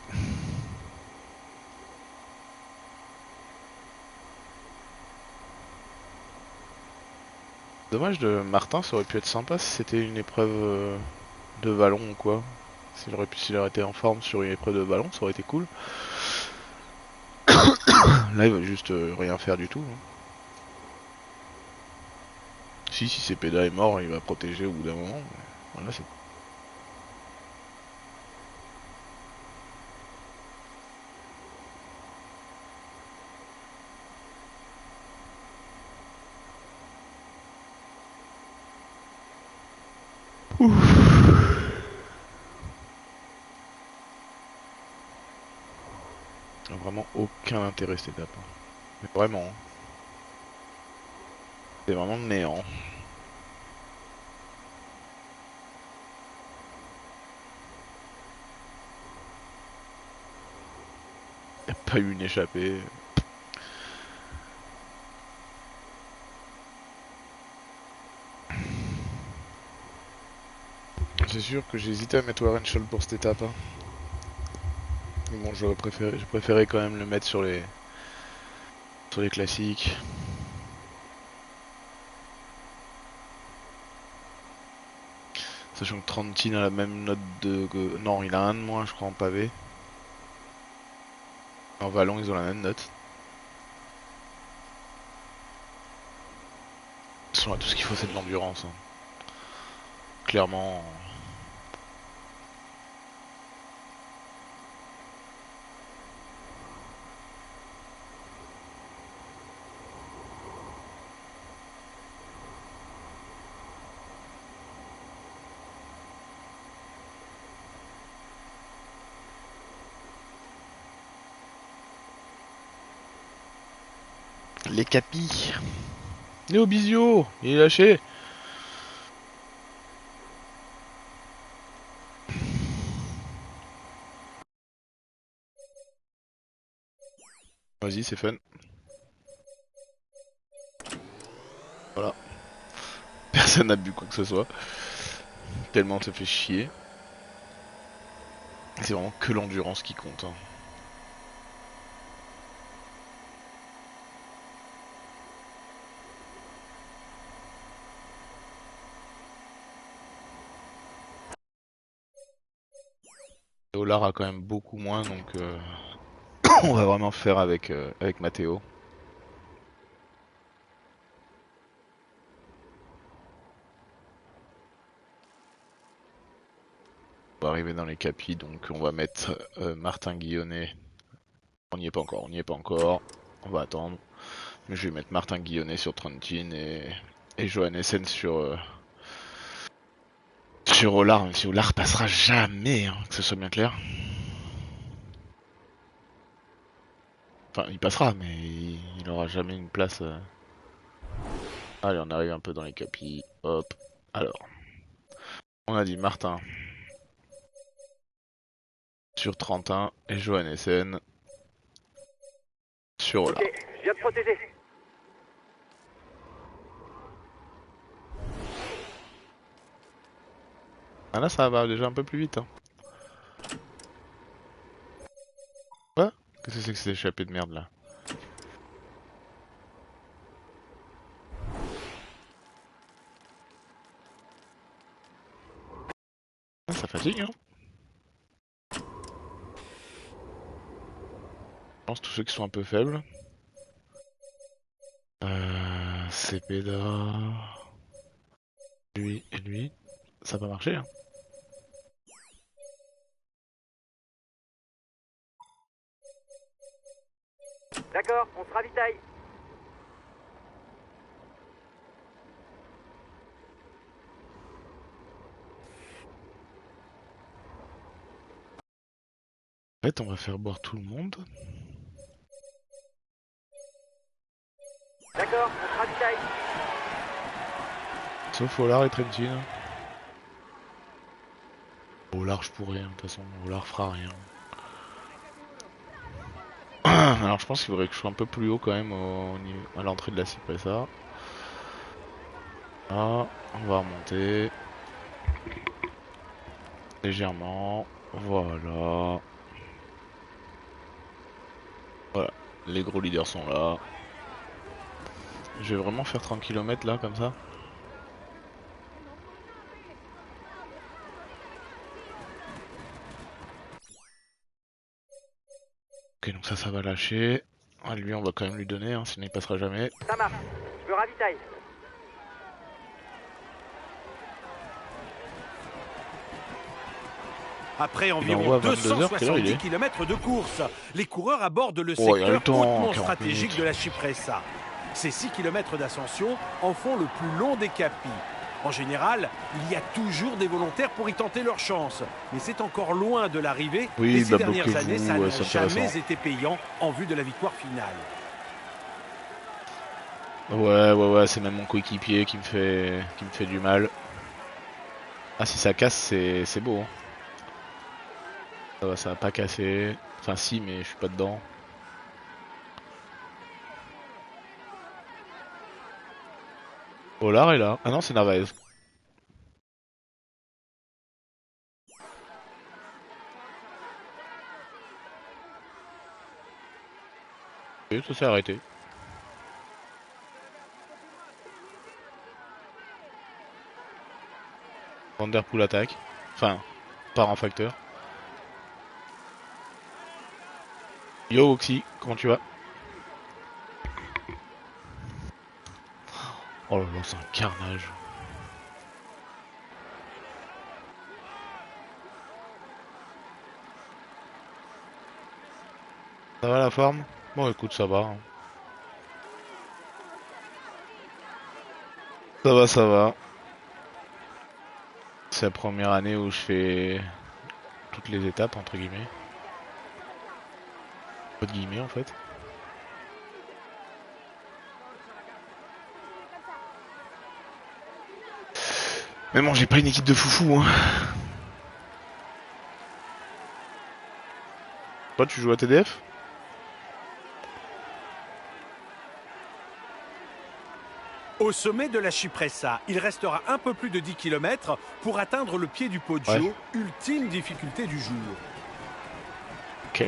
Dommage de Martin, ça aurait pu être sympa si c'était une épreuve de vallon ou quoi. S'il aurait été en forme sur une épreuve de vallon, ça aurait été cool. Là il va juste rien faire du tout. Hein. Si Cepeda est mort, il va protéger au bout d'un moment. Mais voilà, c'est... Vraiment aucun intérêt cette étape. Hein. Mais vraiment. C'est vraiment le néant. Y a pas eu une échappée. C'est sûr que j'ai hésité à mettre Warren Scholl pour cette étape. Hein. Mais bon, j'ai préféré quand même le mettre sur les classiques. Sachant que Trentin a la même note de... Non, il a un de moins je crois en pavé. En vallon ils ont la même note. Ils sont à tout ce qu'il faut, c'est de l'endurance. Hein. Clairement... Les capis. Néo Bisio, il est lâché. Vas-y, c'est fun. Voilà. Personne n'a bu quoi que ce soit. Tellement on se fait chier. C'est vraiment que l'endurance qui compte. Hein. Olar a quand même beaucoup moins donc on va vraiment faire avec Matteo. On va arriver dans les capis donc on va mettre Martin Guillonnet. On n'y est pas encore, on n'y est pas encore. On va attendre. Mais je vais mettre Martin Guillonnet sur Trentin et Johan Essen sur Olar, même si Olar passera jamais, hein, que ce soit bien clair. Enfin, il passera, mais il aura jamais une place. Allez, on arrive un peu dans les capis. Hop. Alors, on a dit Martin sur Trentin et Johan Essen sur Olar. Ok, je viens de protéger. Ah là, ça va déjà un peu plus vite. Hein. Quoi? Qu'est-ce que c'est que cette échappée de merde là? Ah, ça fatigue, hein? Je pense tous ceux qui sont un peu faibles. Cepeda. Lui et lui. Ça va marcher, hein? D'accord, on se ravitaille. En fait, on va faire boire tout le monde. D'accord, on se ravitaille. Sauf Olar et Trentin. Olar, je pourrais, hein, de toute façon. Olar fera rien. Alors, je pense qu'il faudrait que je sois un peu plus haut quand même à l'entrée de la Cipressa. Là, on va remonter. Légèrement. Voilà. Voilà. Les gros leaders sont là. Je vais vraiment faire 30 km là, comme ça. Ok, donc ça va lâcher. Ah, lui, on va quand même lui donner, hein, sinon il passera jamais. Ça marche, je me ravitaille. Après envoie environ à 22 heures, quelle heure il 270 est km de course, les coureurs abordent le Oh, il y a le secteur temps, hautement 40 stratégique minutes. de la Cipressa. Ces 6 km d'ascension en font le plus long des capis. En général, il y a toujours des volontaires pour y tenter leur chance. Mais c'est encore loin de l'arrivée Oui, et ces bah, dernières années, ça bloquez-vous, n'a c'est jamais intéressant. été payant en vue de la victoire finale. Ouais, c'est même mon coéquipier qui me fait du mal. Ah, si ça casse, c'est beau. Hein. Ça va pas casser. Enfin, si, mais je suis pas dedans. Olar est là. Ah non, c'est Narvaez. Et ça s'est arrêté. Vanderpool attaque. Enfin, part en facteur. Yo Oxy, comment tu vas? Oh là là, c'est un carnage. Ça va la forme? Bon écoute, ça va. Hein. Ça va, ça va. C'est la première année où je fais toutes les étapes, entre guillemets. Pas de guillemets en fait. Mais bon, j'ai pas une équipe de foufou. Hein. Toi, tu joues à TDF? Au sommet de la Cipressa, il restera un peu plus de 10 km pour atteindre le pied du Poggio, Ouais. ultime difficulté du jour. Ok.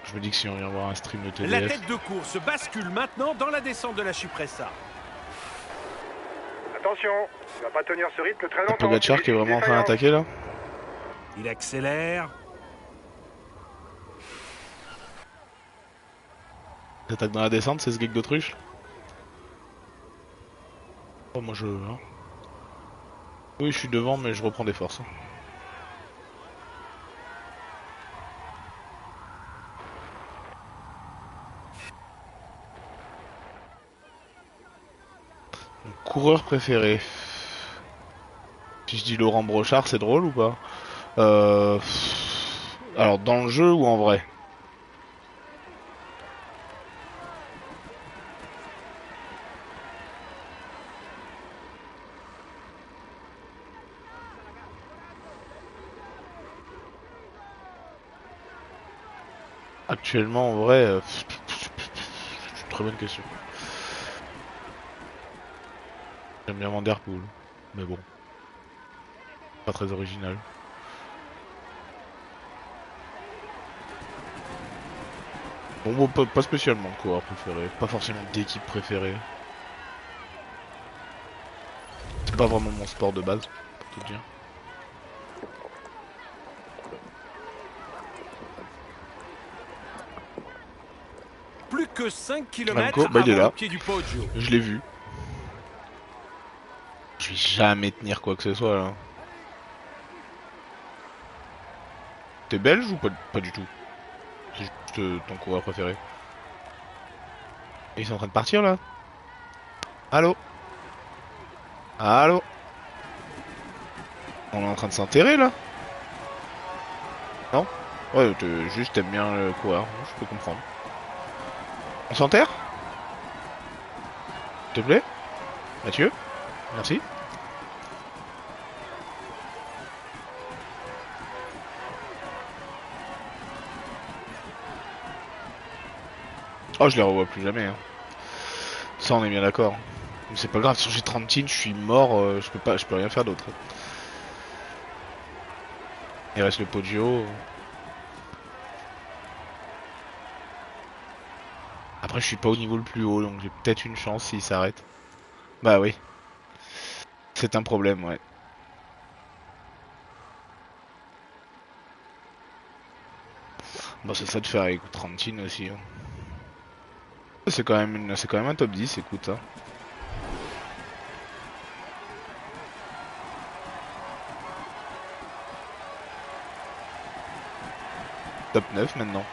Je me dis que si on vient voir un stream de La TDF... tête de course bascule maintenant dans la descente de la Cipressa. Attention, tu vas pas tenir ce rythme très T'as longtemps. Pogacar qui est vraiment en train d'attaquer là? Il accélère. T'attaques dans la descente, c'est ce geek d'autruche? Oh moi je... Hein. Oui je suis devant mais je reprends des forces. Hein. Mon coureur préféré. Si je dis Laurent Brochard, c'est drôle ou pas? Alors dans le jeu ou en vrai? Actuellement en vrai... C'est une très bonne question. J'aime bien Vanderpool. Mais bon. Pas très original. Bon, pas spécialement de coureur préféré. Pas forcément d'équipe préférée. C'est pas vraiment mon sport de base, pour tout dire. Plus que 5 km Remco, bah, il est avant là. le pied du Poggio. Je l'ai vu. Je vais jamais tenir quoi que ce soit là. T'es belge ou pas du tout? C'est juste ton coureur préféré. Et ils sont en train de partir là? Allô? Allô? On est en train de s'enterrer là? Non? Ouais, juste t'aimes bien le coureur, je peux comprendre. On s'enterre? S'il te plaît? Mathieu? Merci. Oh, je les revois plus jamais. Hein. Ça, on est bien d'accord. Mais c'est pas grave, si j'ai 30 tines, je suis mort, je peux rien faire d'autre. Il reste le Poggio. Après, je suis pas au niveau le plus haut, donc j'ai peut-être une chance s'il s'arrête. Bah oui. C'est un problème, ouais. Bon, c'est ça de faire avec 30 tines aussi. Hein. C'est quand même un top 10, écoute. Hein. Top 9 maintenant.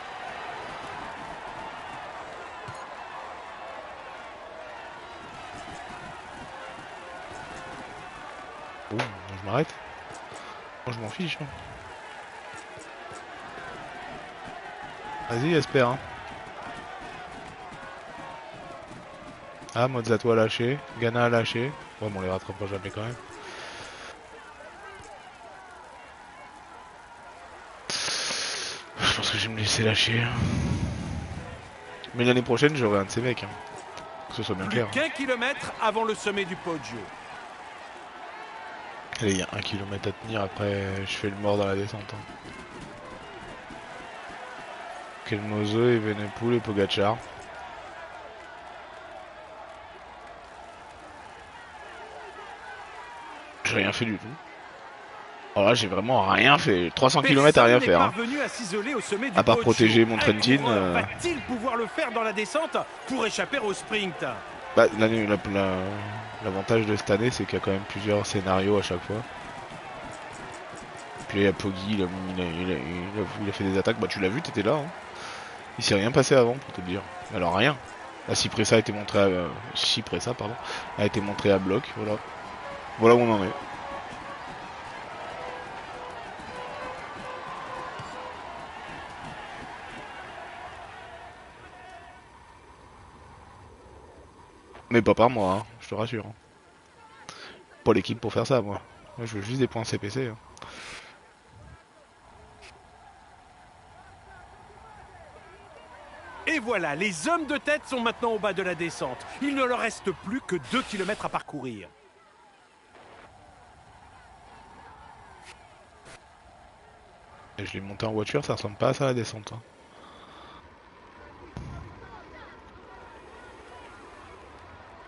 Oh, je m'arrête. Moi je m'en fiche. Hein. Vas-y, espère. Hein. Ah, Mozzato a lâché. Ghana a lâché. Bon, on les rattrapera jamais quand même. Je pense que je vais me laisser lâcher. Mais l'année prochaine, j'aurai un de ces mecs. Hein. Que ce soit bien Plus clair. qu'un kilomètre avant le sommet du Poggio. Allez, il y a 1 km à tenir, après je fais le mort dans la descente. Hein. Kelmozo, Evenepoel et Pogacar. J'ai rien fait du tout. Alors là, j'ai vraiment rien fait. 300 km à rien faire. Hein. Parvenu à s'isoler au sommet du À part Poggio. protéger mon Trentin. Va-t-il pouvoir le faire dans la descente pour échapper au sprint? Bah, l'avantage de cette année, c'est qu'il y a quand même plusieurs scénarios à chaque fois. Puis là, il y a Poggi, il a fait des attaques. Bah, tu l'as vu, t'étais là. Hein. Il s'est rien passé avant, pour te dire. Alors, rien. La Cipressa a été montrée à... Cipressa, pardon. A été montrée à bloc, voilà. Voilà où on en est. Mais pas par moi, hein, je te rassure. Hein. Pas l'équipe pour faire ça, moi. Moi, je veux juste des points CPC. Hein. Et voilà, les hommes de tête sont maintenant au bas de la descente. Il ne leur reste plus que 2 km à parcourir. Et je l'ai monté en voiture, ça ressemble pas à ça la descente. Hein.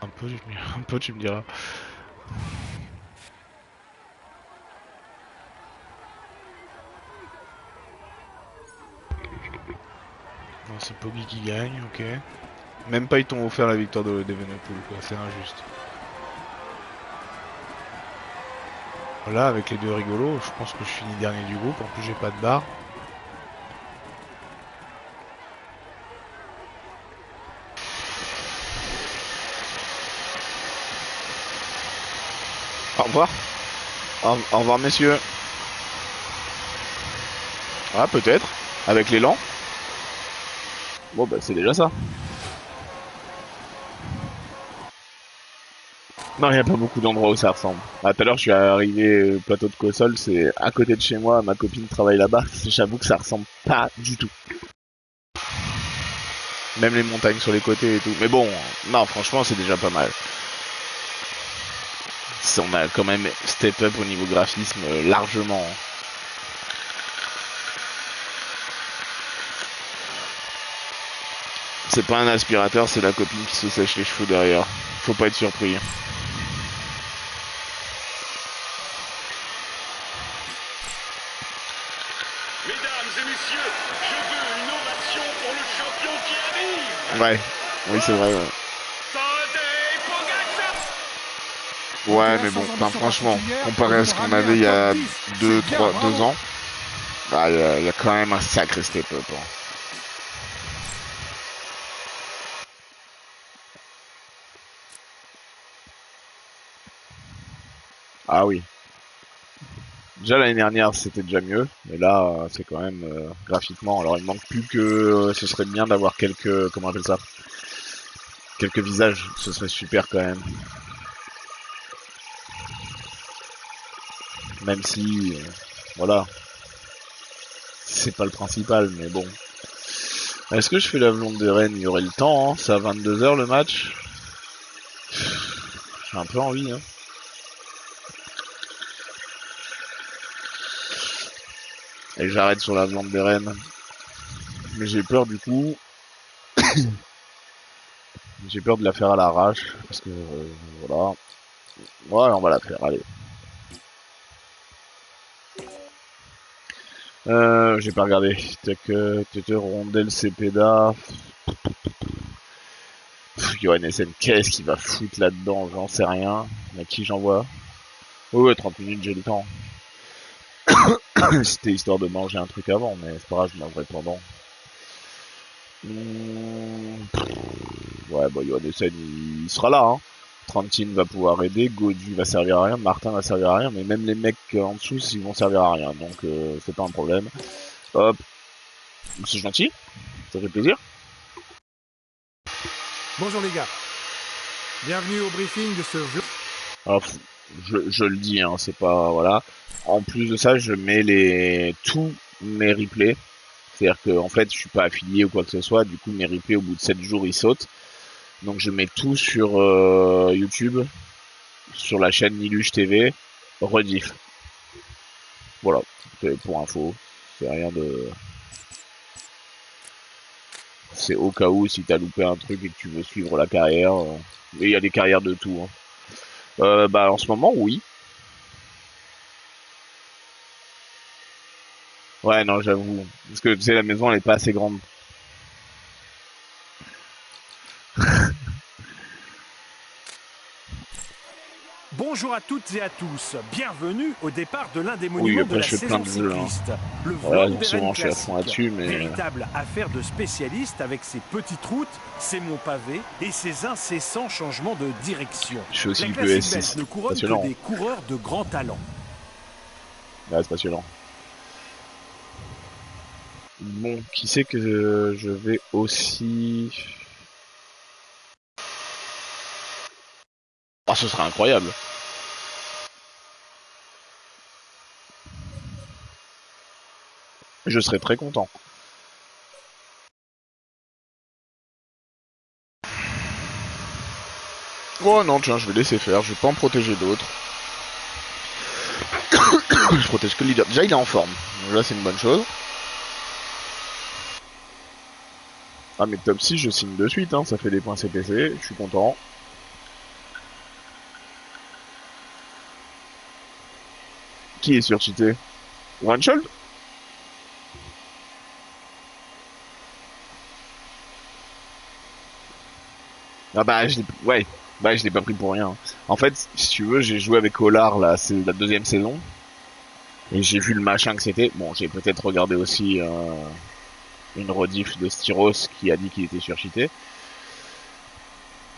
Un peu, tu me diras. Non, c'est Poggi qui gagne, ok. Même pas ils t'ont offert la victoire d'Evenepoel, quoi, c'est injuste. Là, avec les deux rigolos, je pense que je finis dernier du groupe, en plus j'ai pas de barre. Au revoir. Au revoir messieurs. Ah peut-être, avec l'élan. Bon bah c'est déjà ça. Non, il n'y a pas beaucoup d'endroits où ça ressemble. Ah, tout à l'heure, je suis arrivé au plateau de Cossol, c'est à côté de chez moi, ma copine travaille là-bas. J'avoue que ça ressemble pas du tout. Même les montagnes sur les côtés et tout. Mais bon, non, franchement, c'est déjà pas mal. On a quand même step up au niveau graphisme largement. C'est pas un aspirateur, c'est la copine qui se sèche les cheveux derrière. Faut pas être surpris. Mesdames et messieurs, je veux une ovation pour le champion qui arrive. Ouais, oui c'est vrai. Ouais. Ouais, mais bon, enfin, franchement, comparé à ce qu'on avait il y a 2 ans, bah, il y a quand même un sacré step-up. Hein. Ah oui. Déjà l'année dernière c'était déjà mieux, mais là c'est quand même graphiquement. Alors il manque plus que ce serait bien d'avoir quelques, comment on appelle ça, quelques visages, ce serait super quand même. Même si, voilà, c'est pas le principal, mais bon. Est-ce que je fais la blonde de Rennes? Il y aurait le temps, hein. C'est à 22 h le match. J'ai un peu envie, hein. Et j'arrête sur la blonde de Rennes. Mais j'ai peur du coup. J'ai peur de la faire à l'arrache. Parce que, voilà. Ouais, on va la faire, allez. J'ai pas regardé. T'étais rondelle Cepeda. Johan Essen, qu'est-ce qu'il va foutre là-dedans? J'en sais rien. À qui j'envoie? Ouais, 30 minutes, j'ai le temps. C'était histoire de manger un truc avant, mais c'est pas grave, je mangerai pendant. Ouais, bah, Johan Essen, il sera là, hein. Trentin va pouvoir aider, Gaudu va servir à rien, Martin va servir à rien, mais même les mecs en dessous, ils vont servir à rien, donc c'est pas un problème. Hop. C'est gentil, ça fait plaisir. Bonjour les gars. Bienvenue au briefing de ce vlog. Alors, je le dis, hein, c'est pas, voilà. En plus de ça, je mets tous mes replays. C'est-à-dire que en fait, je suis pas affilié ou quoi que ce soit. Du coup, mes replays au bout de 7 jours, ils sautent. Donc, je mets tout sur YouTube, sur la chaîne Niluche TV, rediff. Voilà, c'est pour info. C'est rien de. C'est au cas où si t'as loupé un truc et que tu veux suivre la carrière. Mais il y a des carrières de tout. Bah en ce moment, oui. Ouais, non, j'avoue. Parce que tu sais, la maison, elle est pas assez grande. Bonjour à toutes et à tous, bienvenue au départ de l'un des Oui, monuments de après, la je fais plein saison de jeux, hein. cycliste, le Voilà, Vlaanderen souvent, je suis à Classic. fond là-dessus, mais. Véritable affaire de spécialistes avec ses petites routes, ses monts pavés et ses incessants changements de direction. Je fais aussi La du Classic PS6. belge ne couronne Passionnant. que des coureurs de grand talent. Ouais, c'est passionnant. Bon, qui sait que je vais aussi. Ah, ce serait incroyable. Je serais très content. Oh non, tiens, je vais laisser faire. Je vais pas en protéger d'autres. Je protège que le leader. Déjà, il est en forme. Donc là, c'est une bonne chose. Ah, mais top 6, je signe de suite. Hein. Ça fait des points CPC. Je suis content. Qui est surcheaté? One Shot? Ah bah, ouais. Bah, je l'ai pas pris pour rien. En fait, si tu veux, j'ai joué avec Olar, là, c'est la deuxième saison. Et j'ai vu le machin que c'était. Bon, j'ai peut-être regardé aussi une rediff de Styros qui a dit qu'il était surcheaté.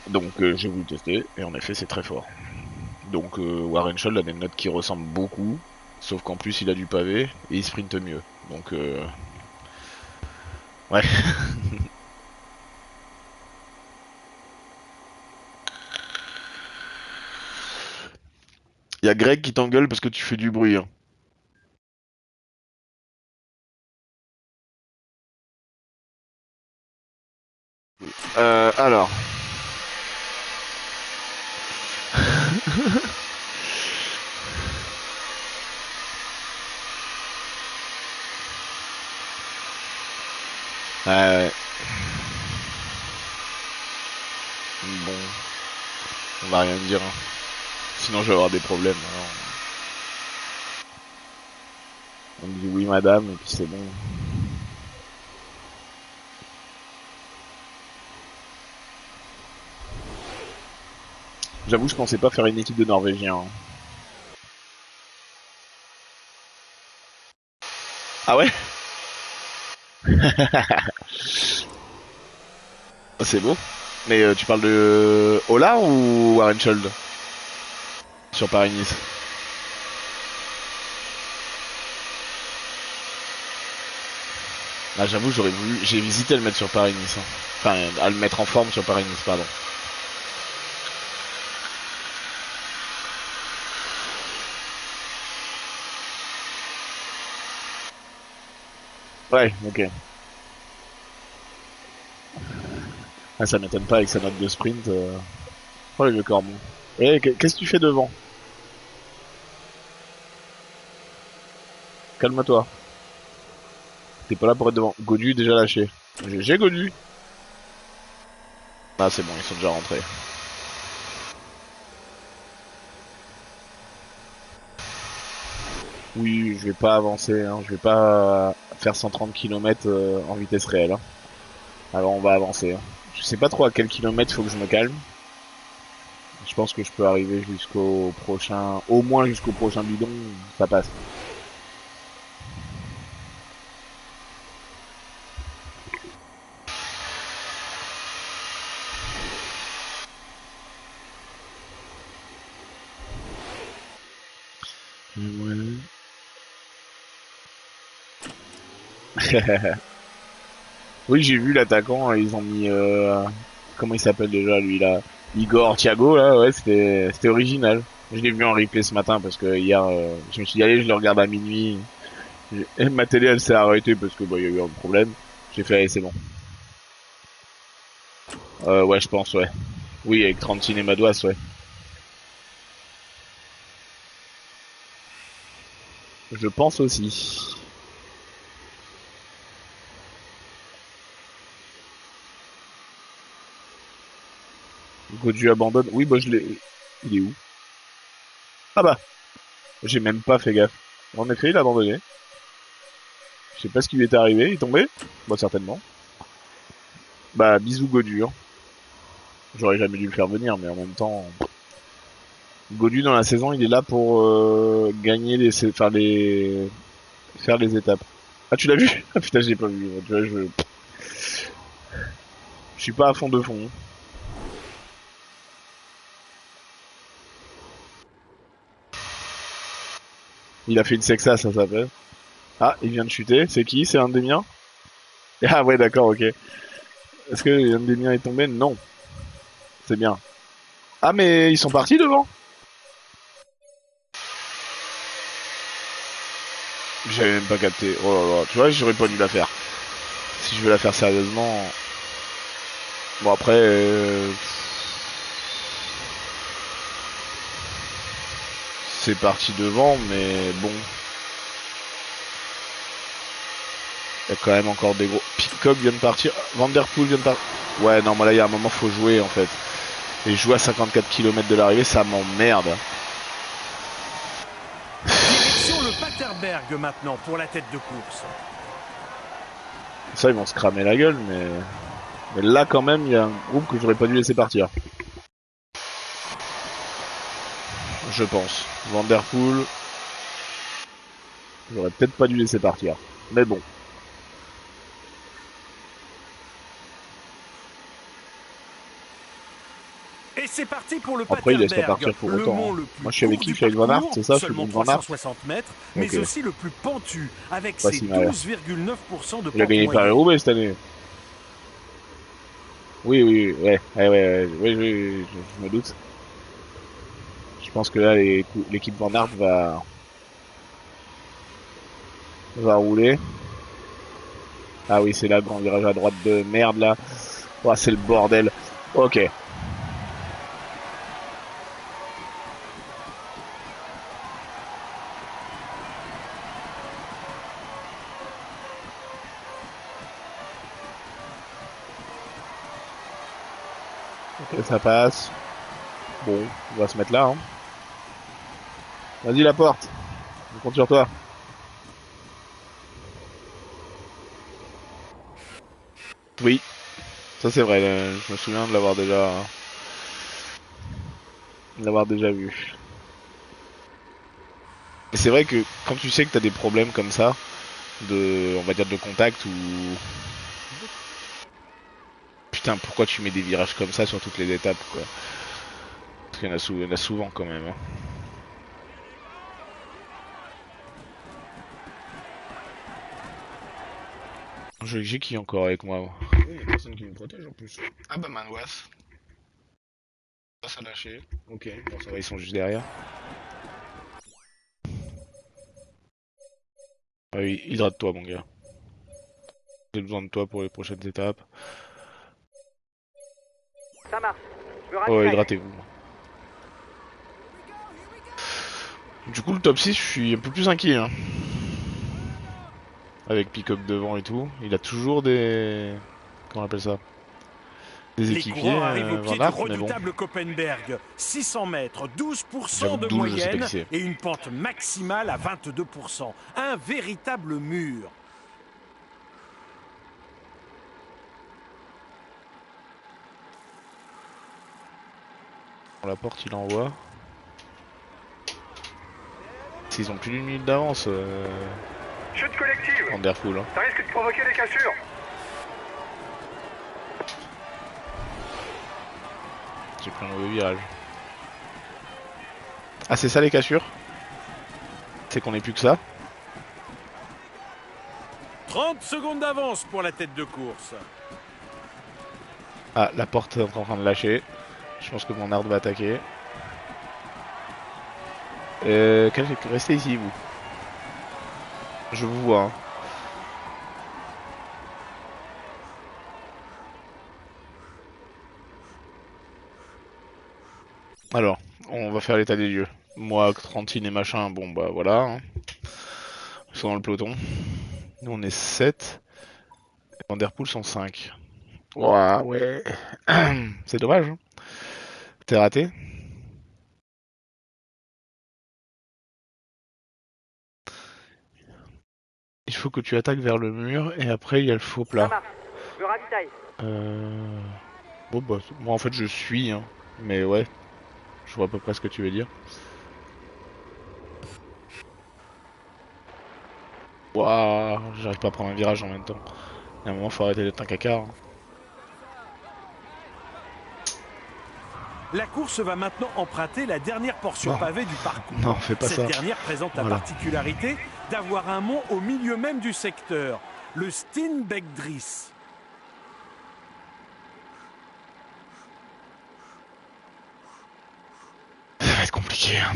Donc j'ai voulu tester, et en effet c'est très fort. Donc Warren Scholl a des notes qui ressemblent beaucoup, sauf qu'en plus il a du pavé, et il sprinte mieux. Donc ouais. Il y a Greg qui t'engueule parce que tu fais du bruit. Hein. Alors. Ouais. Bon. On va rien dire. Hein. Sinon je vais avoir des problèmes. Alors... On me dit oui madame et puis c'est bon. J'avoue je pensais pas faire une équipe de Norvégiens. Hein. Ah ouais. C'est beau. Mais tu parles de Ola ou Warren Scholl sur Paris-Nice? Ah j'avoue j'aurais voulu, j'ai hésité à le mettre sur Paris-Nice. Hein. Enfin à le mettre en forme sur Paris-Nice, pardon. Ouais, ok. Ah, ça m'étonne pas avec sa note de sprint. Oh le vieux Cormon. Eh, qu'est-ce que tu fais devant? Calme-toi. T'es pas là pour être devant. Godu déjà lâché. J'ai Godu. Ah c'est bon, ils sont déjà rentrés. Oui, je vais pas avancer, hein. Je vais pas faire 130 km en vitesse réelle. Hein. Alors on va avancer. Hein. Je sais pas trop à quel kilomètre faut que je me calme. Je pense que je peux arriver jusqu'au prochain, au moins jusqu'au prochain bidon, ça passe. Ouais. Oui, j'ai vu l'attaquant, ils ont mis comment il s'appelle déjà lui là, Igor Thiago là, ouais, c'était original. Je l'ai vu en replay ce matin parce que hier je me suis dit allez, je le regarde à minuit. Et ma télé elle s'est arrêtée parce que bah y a eu un problème. J'ai fait allez c'est bon. Ouais je pense ouais. Oui avec 30 cinéma d'Oise ouais. Je pense aussi. Godu abandonne. Oui bah je l'ai. Il est où? Ah bah j'ai même pas fait gaffe. En effet il a abandonné. Je sais pas ce qui lui est arrivé, il est tombé? Bah certainement. Bah bisous Godu. Hein. J'aurais jamais dû le faire venir mais en même temps. Godu dans la saison, il est là pour gagner faire les étapes. Ah tu l'as vu? Ah putain je l'ai pas vu. Tu vois, je suis pas à fond de fond. Il a fait une sexa ça s'appelle. Ah il vient de chuter. C'est qui? C'est un des miens? Ah ouais d'accord ok. Est-ce que un des miens est tombé? Non. C'est bien. Ah mais ils sont partis devant? J'avais même pas capté. Oh là là. Tu vois j'aurais pas dû la faire. Si je veux la faire sérieusement. Bon après. C'est parti devant, mais bon. Il y a quand même encore des gros. Pitcock vient de partir. Vanderpool vient de partir. Ouais, non, mais là, il y a un moment, faut jouer en fait. Et jouer à 54 km de l'arrivée, ça m'emmerde. Direction le Paterberg maintenant pour la tête de course. Ça, ils vont se cramer la gueule, mais là, quand même, il y a un groupe que j'aurais pas dû laisser partir. Je pense. Vanderpool. J'aurais peut-être pas dû laisser partir. Mais bon. Et c'est parti pour le Après, il laisse pas Paterberg, partir pour le autant. mont Hein. le plus Moi, je suis avec court qui? du Je suis avec Van Aert, parcours, c'est ça? Je suis seulement avec Van Aert. 360 mètres, mais Ok. aussi le plus pentu, avec Pas ses si mal. 12,9% de Il a pente gagné moyenne. Paris-Roubaix cette année. Oui, oui, ouais, je me doute. Je pense que là, l'équipe Van Aert va rouler. Ah oui, c'est là, grand virage à droite de merde, là. Oh, c'est le bordel. Ok. Ok, ça passe. Bon, on va se mettre là, hein. Vas-y, la porte. On compte sur toi. Oui, ça c'est vrai, je me souviens de l'avoir déjà vu. Et c'est vrai que quand tu sais que t'as des problèmes comme ça, on va dire de contact ou... Putain, pourquoi tu mets des virages comme ça sur toutes les étapes, quoi? Parce qu'il y en a souvent quand même, hein. J'ai qui encore avec moi? Il y a personne qui me protège en plus. Ah bah Manwas. Ça a lâché. Ok, bon ça va, ils sont juste derrière. Ah oui, hydrate-toi mon gars. J'ai besoin de toi pour les prochaines étapes. Ça marche. Je me Oh, ravitaille. hydratez-vous. Du coup, le top 6, je suis un peu plus inquiet. Hein. Avec Peacock devant et tout. Il a toujours des... Comment on appelle ça? Des Les équipiers, coureurs arrivent au pied Van du Aert, mais bon. redoutable Koppenberg. 600 mètres, 12% J'avoue, de 12, je sais pas moyenne qui c'est. et une pente maximale à 22%. Un véritable mur. La porte, il envoie. S'ils ont plus d'une minute d'avance, Chute collective. Vanderpool. Hein. Ça risque de provoquer des cassures. J'ai pris un mauvais virage. Ah, c'est ça les cassures? C'est qu'on est plus que ça? 30 secondes d'avance pour la tête de course. Ah, la porte est en train de lâcher. Je pense que mon Aert va attaquer. Restez ici, vous. Je vous vois. Hein. Alors, on va faire l'état des lieux. Moi, Trentine et machin, bon bah voilà. Hein. Ils sont dans le peloton. Nous on est 7. Et Vanderpool sont 5. Ouah, ouais. C'est dommage. Hein. T'es raté. Il faut que tu attaques vers le mur et après il y a le faux Ça plat. marche. Je me ravitaille. Bon bah moi en fait je suis hein. Mais ouais, je vois à peu près ce que tu veux dire. Waouh, j'arrive pas à prendre un virage en même temps. Il y a un moment faut arrêter d'être un caca. Hein. La course va maintenant emprunter la dernière portion Non. pavée du parcours. Non, fais pas Cette ça. dernière présente la Voilà. particularité d'avoir un mont au milieu même du secteur, le Steenbeckdries. Ça va être compliqué. Hein.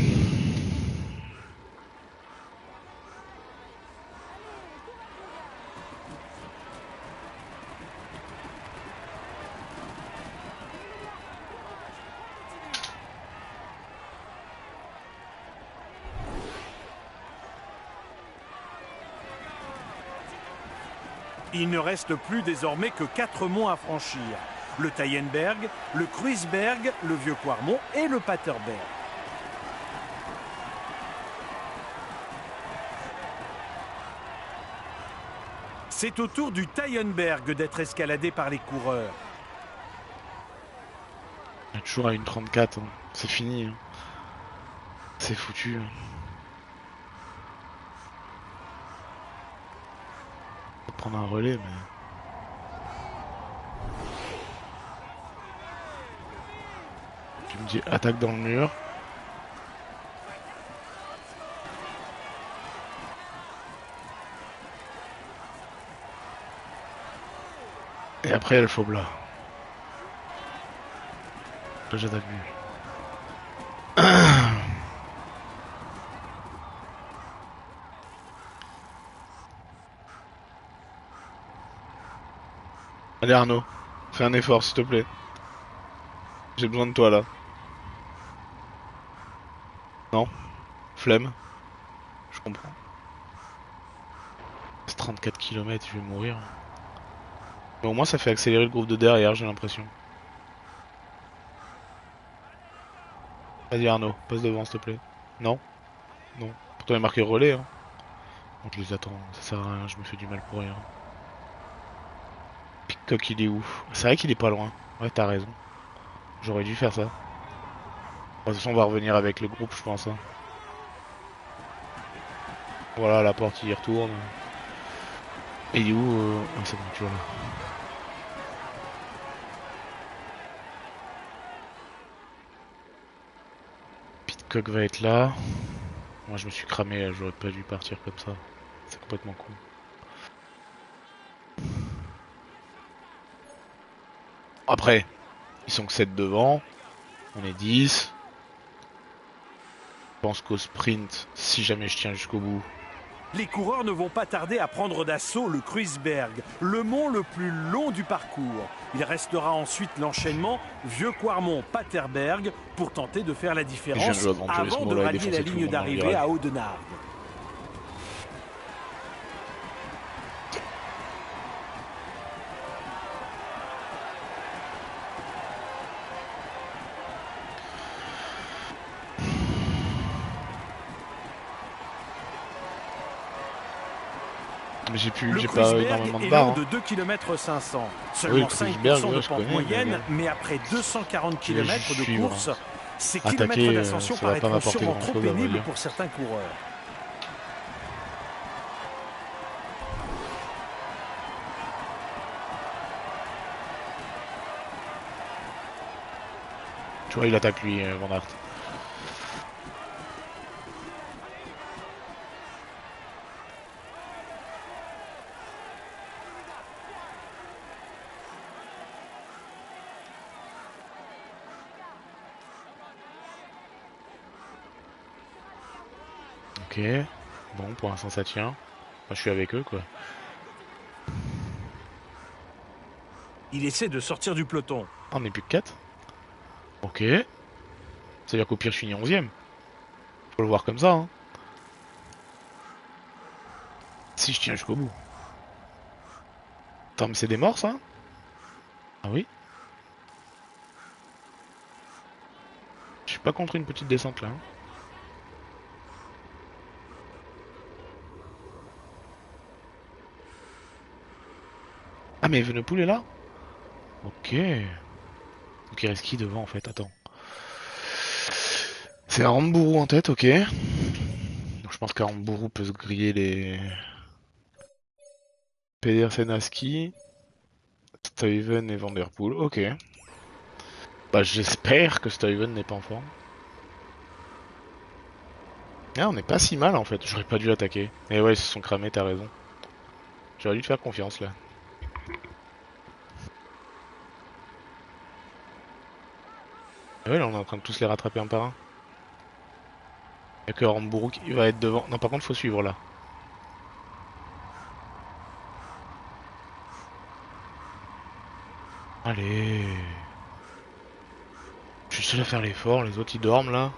Il ne reste plus désormais que 4 monts à franchir. Le Taillenberg, le Kruisberg, le Vieux Quarmont et le Paterberg. C'est au tour du Taillenberg d'être escaladé par les coureurs. On est toujours à une 34. Hein. C'est fini. Hein. C'est foutu. Hein. Faut prendre un relais mais... Tu me dis attaque dans le mur. Et après il y a le faux plat. Là j'attaque mieux. Allez Arnaud, fais un effort s'il te plaît. J'ai besoin de toi là. Non? Flemme? Je comprends. C'est 34 km, je vais mourir. Mais au moins ça fait accélérer le groupe de derrière, j'ai l'impression. Vas-y Arnaud, passe devant s'il te plaît. Non? Non. Pourtant il y a marqué relais hein. Donc je les attends, ça sert à rien, je me fais du mal pour rien. Pitcock il est où? C'est vrai qu'il est pas loin. Ouais t'as raison. J'aurais dû faire ça. De toute façon on va revenir avec le groupe je pense. Hein. Voilà la porte il y retourne. Et il est où ah, c'est bon tu vois là. Pitcock va être là. Moi je me suis cramé, j'aurais pas dû partir comme ça. C'est complètement con. Après, ils sont que 7 devant. On est 10. Je pense qu'au sprint, si jamais je tiens jusqu'au bout. Les coureurs ne vont pas tarder à prendre d'assaut le Kruisberg, le mont le plus long du parcours. Il restera ensuite l'enchaînement Vieux Quarmont, Paterberg pour tenter de faire la différence avant de rallier la ligne d'arrivée à Audenarde. Mais j'ai Le pas Kruisberg énormément de est barres. long Hein. de 2 km 500. Oui, Seulement le 5% Kruisberg, de ouais, je pente connais, moyenne, mais après 240 km de suivre, course, hein. ces Attaquer, kilomètres d'ascension ça va pas paraîtront m'apporter sûrement grand-chose, trop à vrai pénibles dire. pour certains coureurs. Tu vois, il attaque lui, Van Aert. Ok. Bon, pour l'instant ça tient. je suis avec eux, quoi. Il essaie de sortir du peloton. Ah, on est plus que 4. Ok. C'est-à-dire qu'au pire, je finis 11ème. Faut le voir comme ça, hein. Si je tiens jusqu'au bout. Attends, mais c'est des morts, ça? Ah oui? Je suis pas contre une petite descente, là. Hein. Ah, mais Evenepoel est là? Ok. Donc il reste qui devant, en fait? Attends. C'est Aramburu en tête, ok. Donc je pense qu'Aramburu peut se griller les... Pedersen à ski, Stuyven et Van Der Poel, ok. Bah j'espère que Stuyven n'est pas en forme. Ah, on est pas si mal en fait, j'aurais pas dû attaquer. Et ouais, ils se sont cramés, t'as raison. J'aurais dû te faire confiance là. Et ouais, là on est en train de tous les rattraper un par un. Y'a que Aramburu qui va être devant. Non, par contre, faut suivre là. Allez. Je suis seul à faire l'effort, les autres ils dorment là.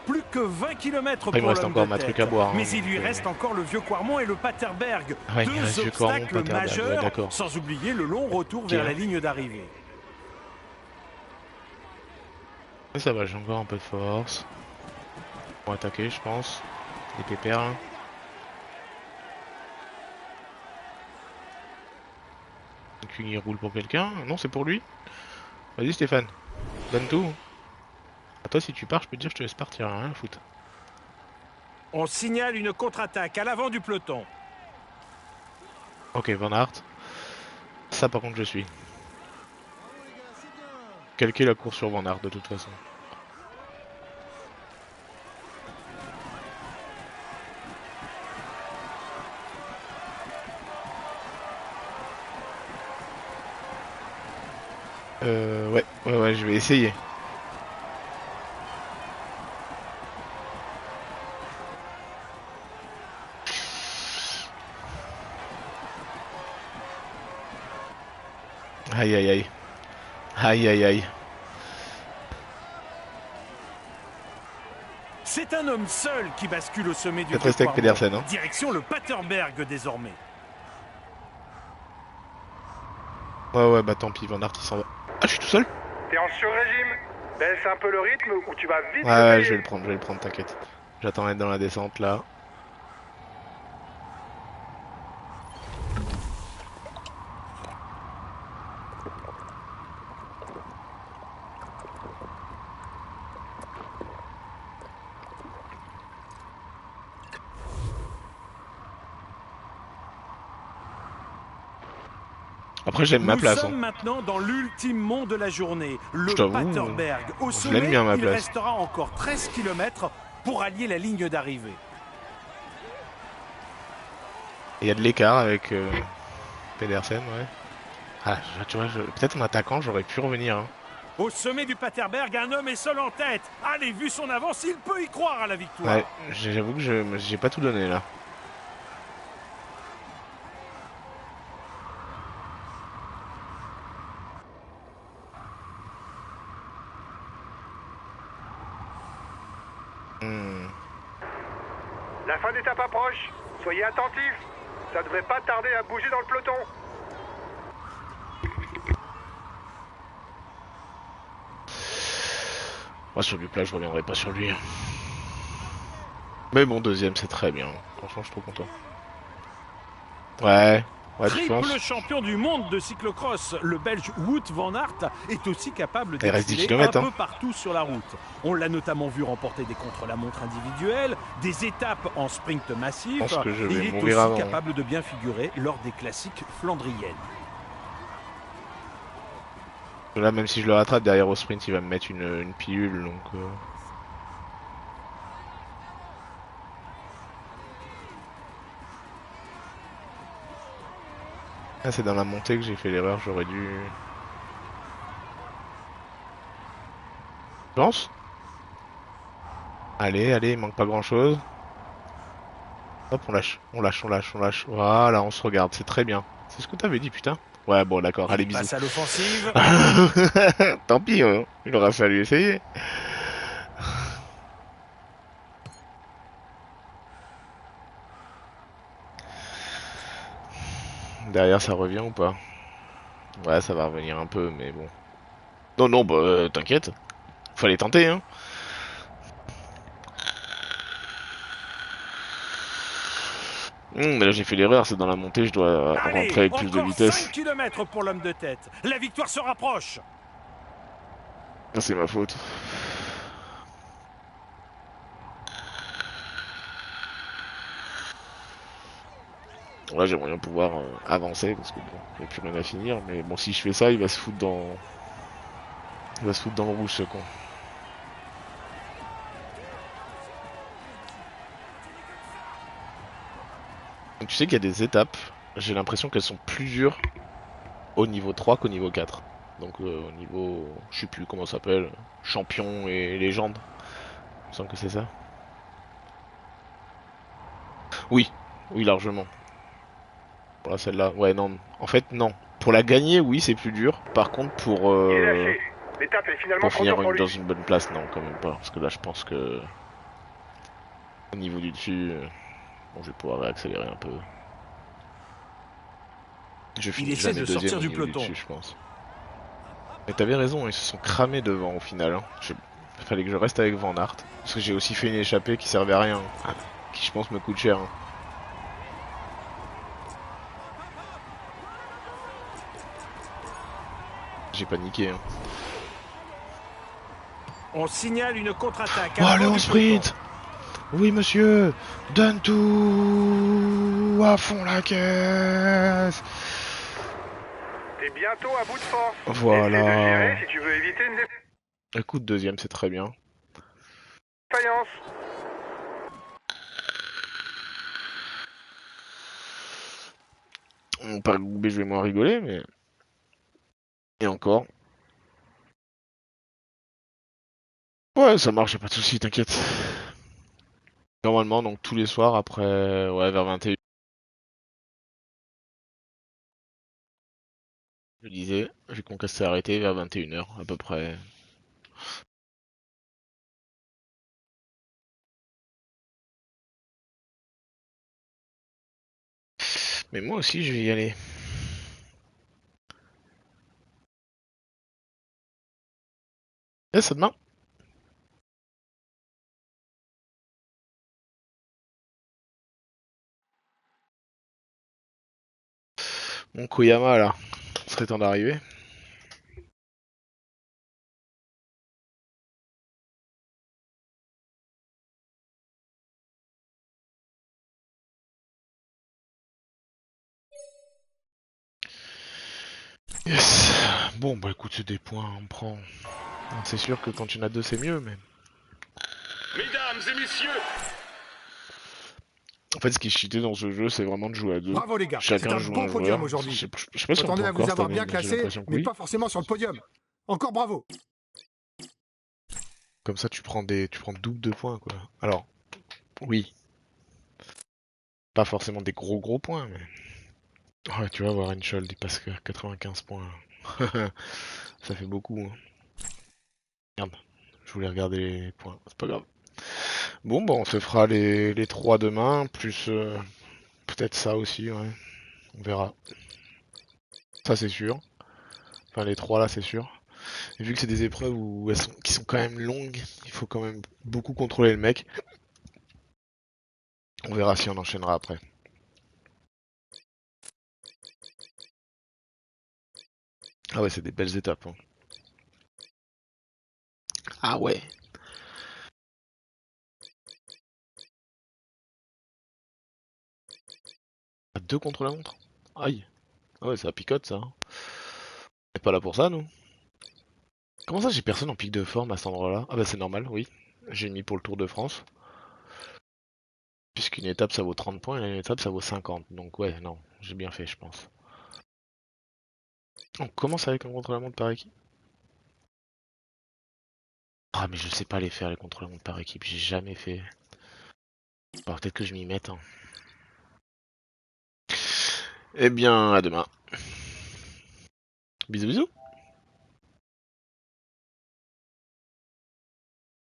Plus que 20 km Après, il me pour reste l'homme encore de ma tête. truc à boire. Hein, Mais il lui donc, reste encore le Vieux Quarmont et le Paterberg. ouais, il me reste Deux Vieux Quarmont, obstacles Paterberg, ouais, majeurs, d'accord. sans oublier le long retour vers la ligne d'arrivée. Ouais, ça va, j'ai encore un peu de force. Pour attaquer, je pense. Des pépères là. Donc il roule pour quelqu'un. Non, c'est pour lui. Vas-y Stéphane, donne tout. À toi, si tu pars, je peux te dire, je te laisse partir, hein, rien à foutre. On signale une contre-attaque à l'avant du peloton. Ok, Van Aert. Ça, par contre, je suis. Calquer la course sur Van Aert, de toute façon. Ouais, je vais essayer. Aïe aïe aïe. Aïe aïe aïe. C'est un homme seul qui bascule au sommet du Faites rester avec Quarmont. Pedersen, hein. Direction le Paterberg désormais. Ouais, bah tant pis, Van Aert il s'en va. Ah, je suis tout seul? T'es en sur-régime. Baisse un peu le rythme ou tu vas vite. Ouais, je vais le prendre, t'inquiète. J'attends d'être dans la descente là. Après j'aime ma place. Nous sommes Hein. maintenant dans l'ultime mont de la journée, le Je t'avoue, Paterberg. Au je l'aime sommet, bien, ma il place. restera encore 13 km pour allier la ligne d'arrivée. Il y a de l'écart avec Pedersen, ouais. Ah, tu vois, peut-être en attaquant j'aurais pu revenir. Hein. Au sommet du Paterberg, un homme est seul en tête. Allez, vu son avance, il peut y croire à la victoire. Ouais, j'avoue que j'ai pas tout donné là. La fin d'étape approche. Soyez attentifs. Ça devrait pas tarder à bouger dans le peloton. Moi sur du plat, je reviendrai pas sur lui. Mais bon, deuxième, c'est très bien. Franchement, je suis trop content. Ouais, tu penses. Triple champion du monde de cyclocross, le Belge Wout van Aert est aussi capable Il reste 10 d'exceller kilomètres, un hein. peu partout sur la route. On l'a notamment vu remporter des contre-la-montre individuelles, des étapes en sprint massif. Je pense que je vais Il est mourir aussi avant. capable de bien figurer lors des classiques flandriennes. Là, même si je le rattrape derrière au sprint, il va me mettre une pilule, donc... Ah, c'est dans la montée que j'ai fait l'erreur, j'aurais dû Lance. Allez, allez, il manque pas grand chose. Hop, on lâche, on lâche, on lâche, on lâche. Voilà, on se regarde, c'est très bien. C'est ce que t'avais dit, putain. Ouais, bon, d'accord, allez, Il bisous. passe à l'offensive. Tant pis, hein. Il aura fallu essayer. Derrière, ça revient ou pas? Ouais, ça va revenir un peu, mais bon. Non, non, bah, t'inquiète. Fallait tenter, hein. Mais là, j'ai fait l'erreur, c'est dans la montée, je dois rentrer Allez, avec plus de encore vitesse. 5 km pour l'homme de tête. La victoire se rapproche. Ah, c'est ma faute. Là, j'aimerais bien pouvoir avancer, parce que bon, il n'y a plus rien à finir. Mais bon, si je fais ça, il va se foutre dans... Il va se foutre dans le rouge, ce con. Donc, tu sais qu'il y a des étapes, j'ai l'impression qu'elles sont plus dures au niveau 3 qu'au niveau 4. Donc au niveau, je sais plus comment ça s'appelle, champion et légende. Il me semble que c'est ça. Oui, oui largement. Pour celle-là, ouais non. En fait non. Pour la gagner, oui c'est plus dur. Par contre Il est lâché. L'étape est finalement pour trop finir dure pour lui. dans une bonne place, non quand même pas. Parce que là je pense que au niveau du dessus, bon je vais pouvoir accélérer un peu. Je finis essaie jamais de deuxième sortir au du niveau du peloton. dessus, je pense. Mais t'avais raison, ils se sont cramés devant au final. Hein. Fallait que je reste avec Van Aert. Parce que j'ai aussi fait une échappée qui servait à rien. Qui je pense me coûte cher. Hein. J'ai paniqué. Hein. On signale une contre-attaque. Oh à allez l'avant on du sprint. peloton. Oui monsieur. Donne tout. À fond la caisse. T'es bientôt à bout de force. Voilà. Essaie de gérer si tu veux éviter une Écoute deuxième c'est très bien. défaillance. Par Goubet je vais moins rigoler mais... Et encore. Ouais ça marche, y'a pas de soucis, t'inquiète. Normalement donc tous les soirs après... Ouais vers 21h. Je disais, vu qu'on s'est arrêté vers 21h à peu près. Mais moi aussi je vais y aller. Eh ça demain. Mon Koyama là, serait temps d'arriver. Yes. Bon bah écoute c'est des points, on prend. C'est sûr que quand il y en a deux c'est mieux mais... Mesdames et messieurs, En fait ce qui est cheaté dans ce jeu c'est vraiment de jouer à deux. Bravo les gars, c'est Chacun un joue bon un podium joueur. aujourd'hui. Je sais pas si on Attendez peut à encore vous cette avoir année, bien mais j'ai classé, l'impression que mais oui. pas forcément sur le podium. Encore bravo. Comme ça tu prends double de points quoi. Alors, oui. Pas forcément des gros points mais... Ouais tu vas voir Henschel il passe que 95 points. Ça fait beaucoup. Hein. Merde, je voulais regarder les points, c'est pas grave. Bon bah on se fera les 3 demain, plus peut-être ça aussi, ouais. On verra. Ça c'est sûr. Enfin les 3 là c'est sûr. Et vu que c'est des épreuves qui sont quand même longues, il faut quand même beaucoup contrôler le mec. On verra si on enchaînera après. Ah ouais c'est des belles étapes. Hein. Ah ouais. À 2 contre la montre. Aïe. Ah ouais ça picote ça. Hein. On est pas là pour ça nous. Comment ça j'ai personne en pic de forme à cet endroit là? Ah bah c'est normal, oui. J'ai mis pour le Tour de France. Puisqu'une étape ça vaut 30 points et une étape ça vaut 50. Donc ouais, non, j'ai bien fait je pense. On commence avec un contre-la-montre par équipe. Ah, mais je sais pas les faire, les contrôles de montre par équipe. J'ai jamais fait. Bon, peut-être que je m'y mette. Hein. Eh bien, à demain. Bisous, bisous.